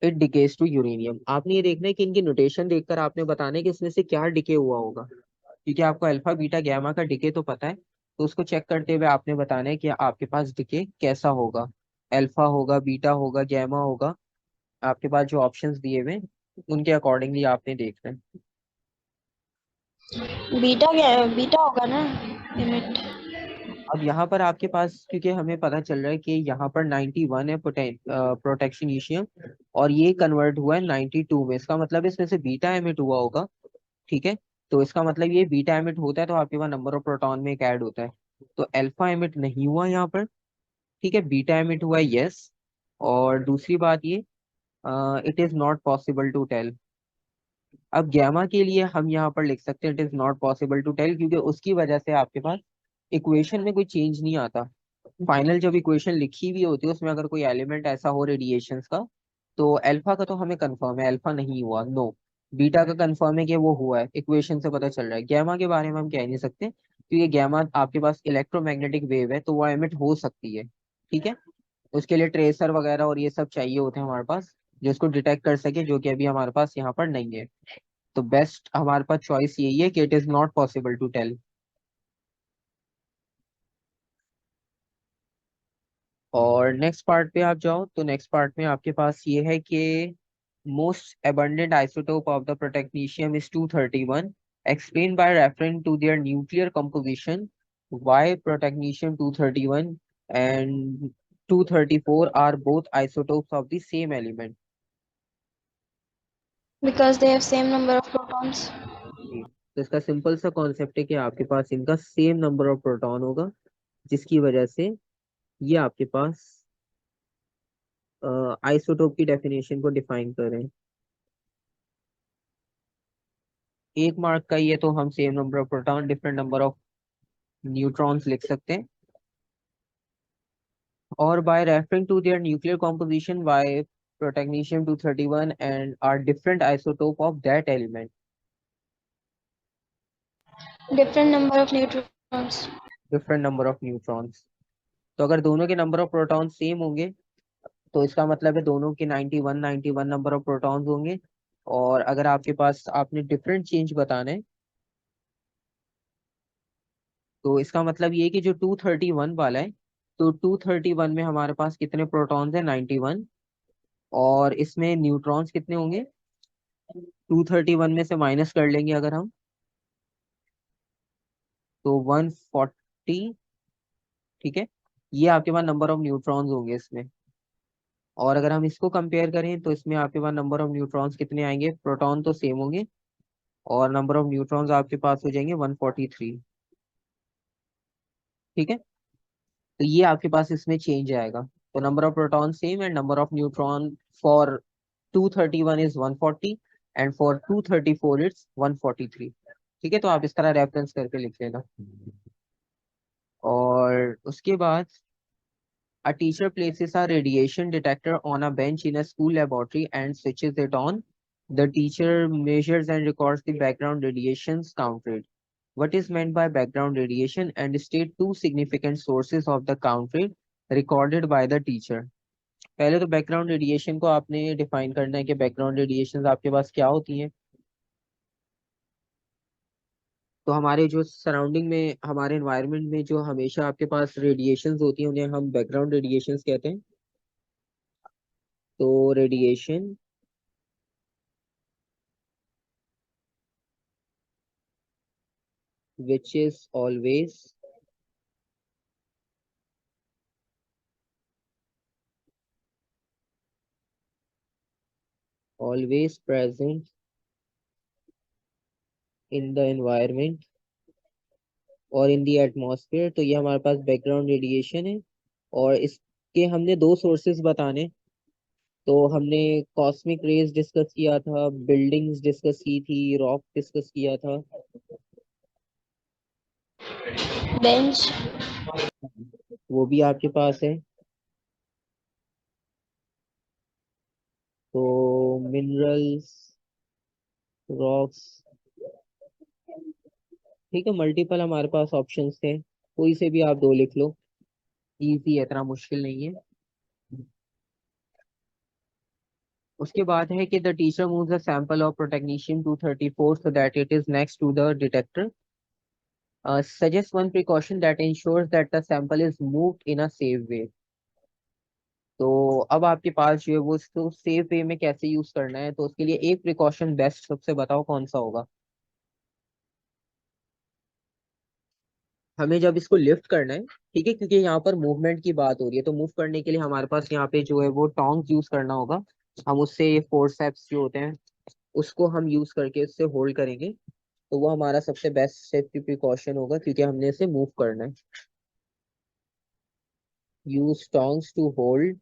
it decays to uranium. आपने ये देखना है कि इनकी नोटेशन देखकर आपने बताना है कि इसमें से क्या डिके हुआ होगा, क्योंकि आपको अल्फा बीटा गैमा का डिके तो पता है, तो उसको चेक करते हुए आपने बताना है कि आपके पास डिके कैसा होगा, अल्फा होगा, बीटा होगा, गैमा होगा। आपके पास जो ऑप्शंस दिए हुए हैं, उनके अकॉर्डिंगली आपने देखना है। बीटा होगा ना लिमिट। अब यहाँ पर आपके पास क्योंकि हमें पता चल रहा है कि यहाँ पर 91 है प्रोटेक्शनीशियम, और ये कन्वर्ट हुआ है 92 में, इसका मतलब इसमें से बीटा एमिट हुआ होगा। ठीक है, तो इसका मतलब ये बीटा एमिट होता है तो आपके पास नंबर ऑफ प्रोटॉन में एक ऐड होता है, तो अल्फा एमिट नहीं हुआ यहाँ पर। ठीक है, बीटा एमिट हुआ है, यस। और दूसरी बात ये, it is not possible to tell. अब गैमा के लिए हम यहाँ पर लिख सकते हैं it is not possible to tell, क्योंकि उसकी वजह से आपके पास इक्वेशन में कोई चेंज नहीं आता। फाइनल जब इक्वेशन लिखी हुई होती है उसमें अगर कोई एलिमेंट ऐसा हो रेडिएशंस का, तो अल्फा का तो हमें कंफर्म है अल्फा नहीं हुआ, नो। बीटा का कंफर्म है कि वो हुआ है, इक्वेशन से पता चल रहा है। गैमा के बारे में हम कह नहीं सकते, क्योंकि गैमा आपके पास इलेक्ट्रोमैग्नेटिक वेव है तो वो एमिट हो सकती है। ठीक है, उसके लिए ट्रेसर वगैरह और ये सब चाहिए होते हैं हमारे पास, जो इसको डिटेक्ट कर सके, जो कि अभी हमारे पास यहाँ पर नहीं है। तो बेस्ट हमारे पास चॉइस यही है कि it is not possible to tell. और नेक्स्ट पार्ट पे आप जाओ तो नेक्स्ट पार्ट में आपके पास ये है कि most abundant isotope of the protactinium is 231, explained by referring to their nuclear composition. Why protactinium 231 and 234 are both isotopes of the same element? Because they have same number of protons. जी, तो इसका simple सा concept है कि आपके पास इनका same number of proton होगा, जिसकी वजह से ये आपके पास आइसोटोप की डेफिनेशन को डिफाइन कर रहे हैं। एक मार्क का ये तो हम same number of proton different number of neutrons लिख सकते हैं। और by referring to their nuclear composition, why protactinium 231 and are different isotope of that element? Different number of neutrons. Different number of neutrons. तो अगर दोनों के number of proton same होंगे तो इसका मतलब है दोनों के 91 नंबर ऑफ प्रोटॉन्स होंगे। और अगर आपके पास आपने डिफरेंट चेंज बताना है तो इसका मतलब ये है कि जो 231 वाला है, तो 231 में हमारे पास कितने प्रोटॉन्स है? 91। और इसमें न्यूट्रॉन्स कितने होंगे? 231 में से माइनस कर लेंगे अगर हम, तो 140। ठीक है, ये आपके पास नंबर ऑफ न्यूट्रॉन्स होंगे इसमें। और अगर हम इसको कंपेयर करें तो इसमें आपके पास नंबर ऑफ न्यूट्रॉन्स कितने आएंगे? प्रोटॉन तो सेम होंगे और नंबर ऑफ न्यूट्रॉन्स आपके पास हो जाएंगे 143। ठीक है, तो ये आपके पास इसमें चेंज आएगा। तो number of proton same and number of neutron for 231 is 140 and for 234 it's 143। ठीक है, तो आप इस तरह रेफरेंस करके लिख लेना। और उसके बाद a teacher places a radiation detector on a bench in a school laboratory and switches it on. The teacher measures and records the background radiations counted. What is meant by background radiation, and state two significant sources of the count rate recorded by the teacher. पहले तो background radiation को आपने define करना है कि background radiation आपके पास क्या होती हैं। तो हमारे जो सराउंडिंग में, हमारे एनवायरनमेंट में जो हमेशा आपके पास रेडिएशंस होती हैं उन्हें हम बैकग्राउंड रेडिएशंस कहते हैं। तो radiation which is always present in the environment और इन दी एटमॉस्फेयर। तो ये हमारे पास बैकग्राउंड रेडिएशन है। और इसके हमने दो सोर्सेज बताने। तो हमने कॉस्मिक रेज डिस्कस किया था, बिल्डिंग्स डिस्कस की थी, रॉक डिस्कस किया था। Bench. वो भी आपके पास है। तो मिनरल्स, रॉक्स, ठीक है, मल्टीपल हमारे पास ऑप्शंस थे, कोई से भी आप दो लिख लो, इजी है, इतना मुश्किल नहीं है। उसके बाद है कि the teacher moves a sample of protactinium 234 so that it is next to the detector. Suggest one precaution that ensures that the sample is moved in a safe way. तो अब आपके पास जो है वो इसको सेफ वे में कैसे यूज करना है, तो उसके लिए एक प्रिकॉशन बेस्ट सबसे बताओ कौन सा होगा। हमें जब इसको लिफ्ट करना है, ठीक है, क्योंकि यहाँ पर मूवमेंट की बात हो रही है, तो मूव करने के लिए हमारे पास यहाँ पे जो है वो टोंग्स यूज करना होगा। हम उससे फोर्सेप्स जो होते हैं उसको हम यूज करके उससे होल्ड करेंगे। तो वो हमारा सबसे बेस्ट सेफ्टी प्रिकॉशन होगा, क्योंकि हमने इसे मूव करना है। Use tongs to hold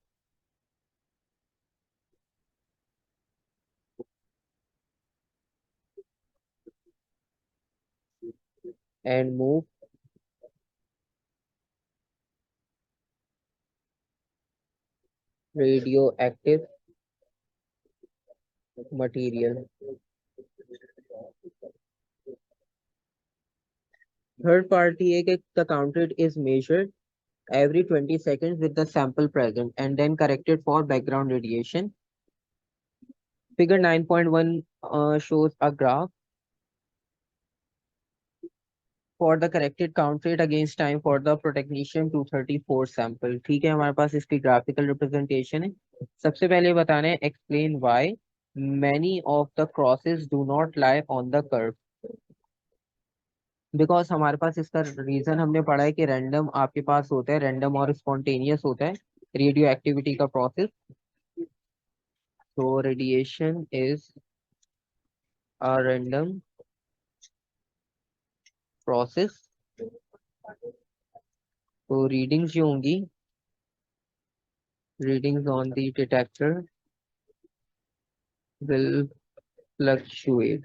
and move radioactive material. Third party है कि the count rate is measured every 20 seconds with the sample present and then corrected for background radiation. figure 9.1 shows a graph for the corrected count rate against time for the protecnetium 234 sample। ठीक है, हमारे पास इसकी graphical representation है। सबसे पहले बताना है explain why many of the crosses do not lie on the curve। Because हमारे पास इसका रीजन हमने पढ़ा है कि रैंडम आपके पास होता है, रैंडम और स्पॉन्टेनियस होता है रेडियो एक्टिविटी का प्रोसेस। तो radiation is a random process. तो रीडिंग्स जो होंगी, readings on the detector will fluctuate।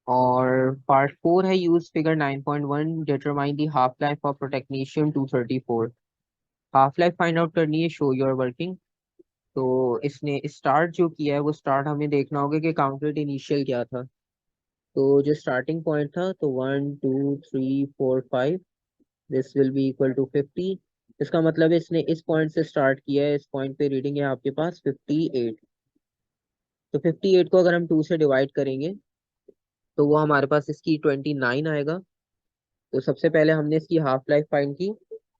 और पार्ट 4 है use figure 9.1 determine the half life of protactinium 234। Half life find out करनी है, शो योर वर्किंग। तो इसने स्टार्ट जो किया है वो स्टार्ट हमें देखना होगा कि काउंटेड इनिशियल क्या था। तो जो स्टार्टिंग पॉइंट था तो 1 2 3 4 5, this will be equal to 50। इसका मतलब है इसने इस पॉइंट से स्टार्ट किया है, इस पॉइंट पे रीडिंग है आपके पास 58। तो 58 को अगर हम 2 से डिवाइड करेंगे तो वो हमारे पास इसकी 29 आएगा। तो सबसे पहले हमने इसकी हाफ लाइफ फाइंड की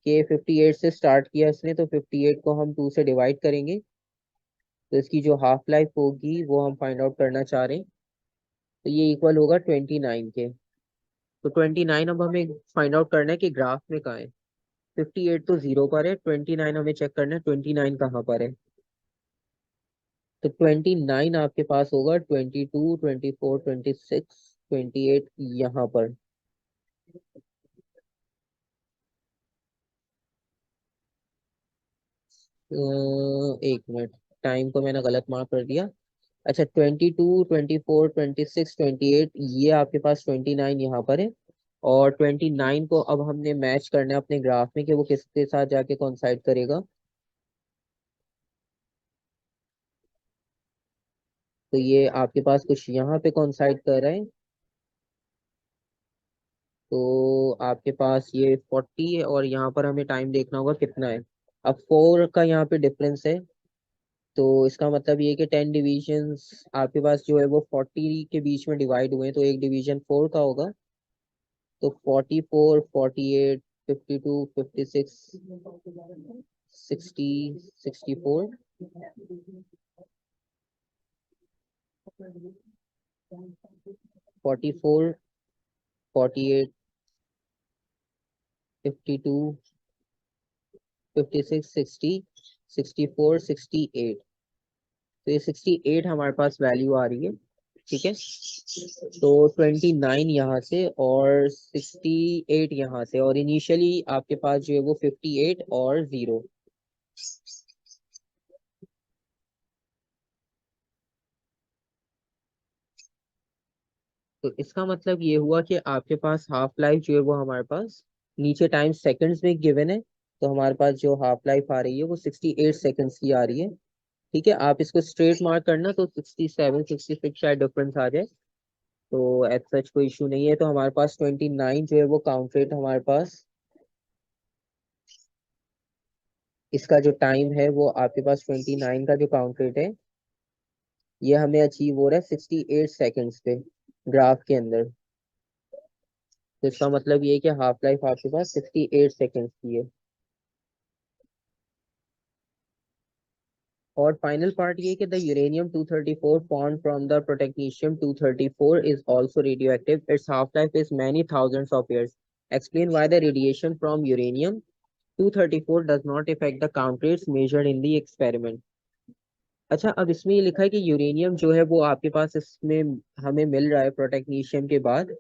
कि 58 से स्टार्ट किया इसने, तो 58 को हम 2 से डिवाइड करेंगे तो इसकी जो हाफ लाइफ होगी वो हम फाइंड आउट करना चाह रहे हैं। तो ये इक्वल होगा 29 के। तो 29 अब हमें फाइंड आउट करना है कि ग्राफ में कहाँ है। 58 तो 0 पर है, 29 हमें चेक करना है 29 कहाँ पर है। तो 29 आपके पास होगा 22 24 26 28 यहाँ पर। एक मिनट, टाइम को मैंने गलत मार्क कर दिया। अच्छा, 22 24 26 28 ये आपके पास 29 यहाँ पर है। और 29 को अब हमने मैच करना है अपने ग्राफ में कि वो किसके साथ जाके कोइंसाइड करेगा। तो ये आपके पास कुछ यहाँ पे कोइंसाइड कर रहा है। तो आपके पास ये 40 है और यहाँ पर हमें टाइम देखना होगा कितना है। अब 4 का यहाँ पे डिफरेंस है, तो इसका मतलब ये कि 10 डिविजन्स आपके पास जो है वो 40 के बीच में डिवाइड हुए हैं, तो एक डिवीजन 4 का होगा। तो 44 48 52 56 60 64 44 48 52 56 60 64 68। तो ये 68 हमारे पास वैल्यू आ रही है। ठीक है, तो 29 यहाँ से और 68 यहाँ से, और इनिशियली आपके पास जो है वो 58 और 0। तो इसका मतलब ये हुआ कि आपके पास हाफ लाइफ जो है वो हमारे पास नीचे टाइम सेकंड्स में गिवन है। तो हमारे पास जो हाफ लाइफ आ रही है वो 68 सेकंड्स की आ रही है। ठीक है, आप इसको स्ट्रेट मार्क करना तो 67 66 शायद डिफरेंस आ जाए। तो एज सच कोई इशू नहीं है। तो हमारे पास 29 जो है वो काउंट रेट हमारे पास, इसका जो टाइम है वो आपके पास 29 का जो काउंट रेट है ये हमें अचीव हो रहा है 68 सेकंड्स पे ग्राफ के अंदर। तो इसका मतलब ये है कि हाफ लाइफ आपके पास 68 सेकंड्स की है। और फाइनल पार्ट ये कि the uranium 234 formed from the protectetium 234 is also radioactive. Its half-life is many thousands of years. Explain why the radiation from uranium 234 does not affect the count rates measured in the experiment. अच्छा, अब इसमें ये लिखा है कि uranium जो है वो आपके पास इसमें हमें मिल रहा है प्रोटेक्नीशियम के बाद,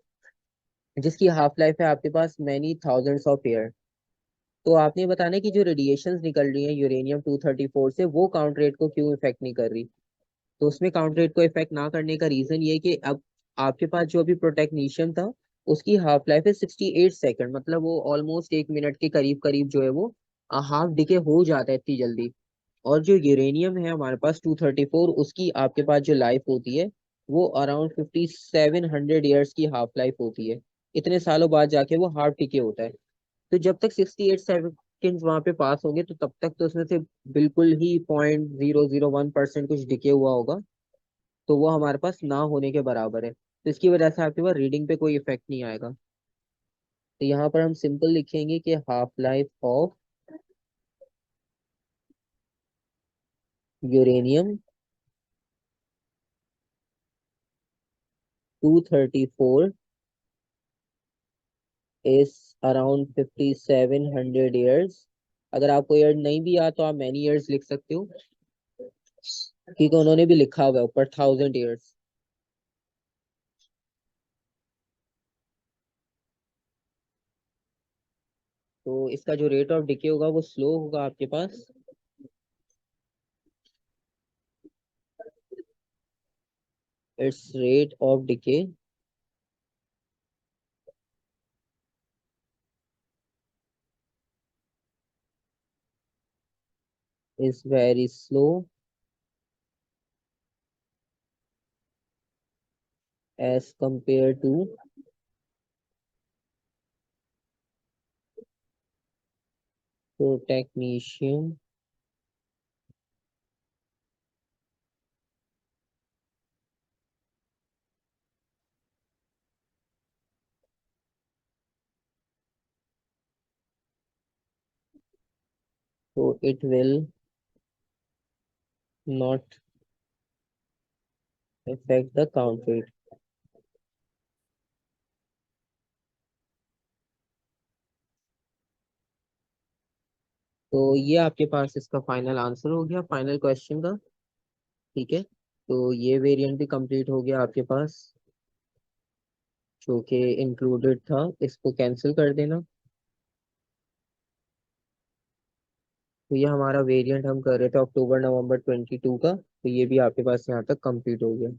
जिसकी हाफ लाइफ है आपके पास मैनी थाउजेंड्स ऑफ ईयर। तो आपने बताना है कि जो रेडिएशंस निकल रही हैं यूरेनियम 234 से वो काउंट रेट को क्यों इफेक्ट नहीं कर रही। तो उसमें काउंट रेट को इफेक्ट ना करने का रीजन ये है कि अब आपके पास जो अभी प्रोटेक्नीशियम था उसकी हाफ लाइफ है 68 सेकंड, मतलब वो ऑलमोस्ट 1 मिनट के करीब करीब जो है वो हाफ डिके हो जाता है इतनी जल्दी। और जो यूरेनियम है हमारे पास 234, उसकी आपके पास जो लाइफ होती है वो अराउंड 5700 ईयर्स की हाफ लाइफ होती है। इतने सालों बाद जाके वो हाफ टिके होता है। तो जब तक 68 सेकंड्स वहां पे पास होंगे तो तब तक तो उसमें से बिल्कुल ही 0.001% कुछ डिके हुआ होगा, तो वो हमारे पास ना होने के बराबर है, तो इसकी वजह से आपके पास रीडिंग पे कोई इफेक्ट नहीं आएगा। तो यहाँ पर हम सिंपल लिखेंगे कि half life of uranium 234 is around 5700 years. अगर आपको ईयर नहीं भी याद तो आप मैनी ईयर्स लिख सकते हो, क्योंकि उन्होंने भी लिखा हुआ है ऊपर 1000 ईयर्स। तो इसका जो रेट ऑफ डिके होगा वो स्लो होगा आपके पास। Its rate of decay is very slow as compared to technetium so it will not affect the count rate। तो ये आपके पास इसका फाइनल आंसर हो गया फाइनल क्वेश्चन का। ठीक है, तो ये वेरिएंट भी कंप्लीट हो गया आपके पास जो कि इंक्लूडेड था, इसको कैंसिल कर देना। तो ये हमारा वेरिएंट हम कर रहे थे अक्टूबर नवंबर 22 का, तो ये भी आपके पास यहाँ तक कंप्लीट हो गया।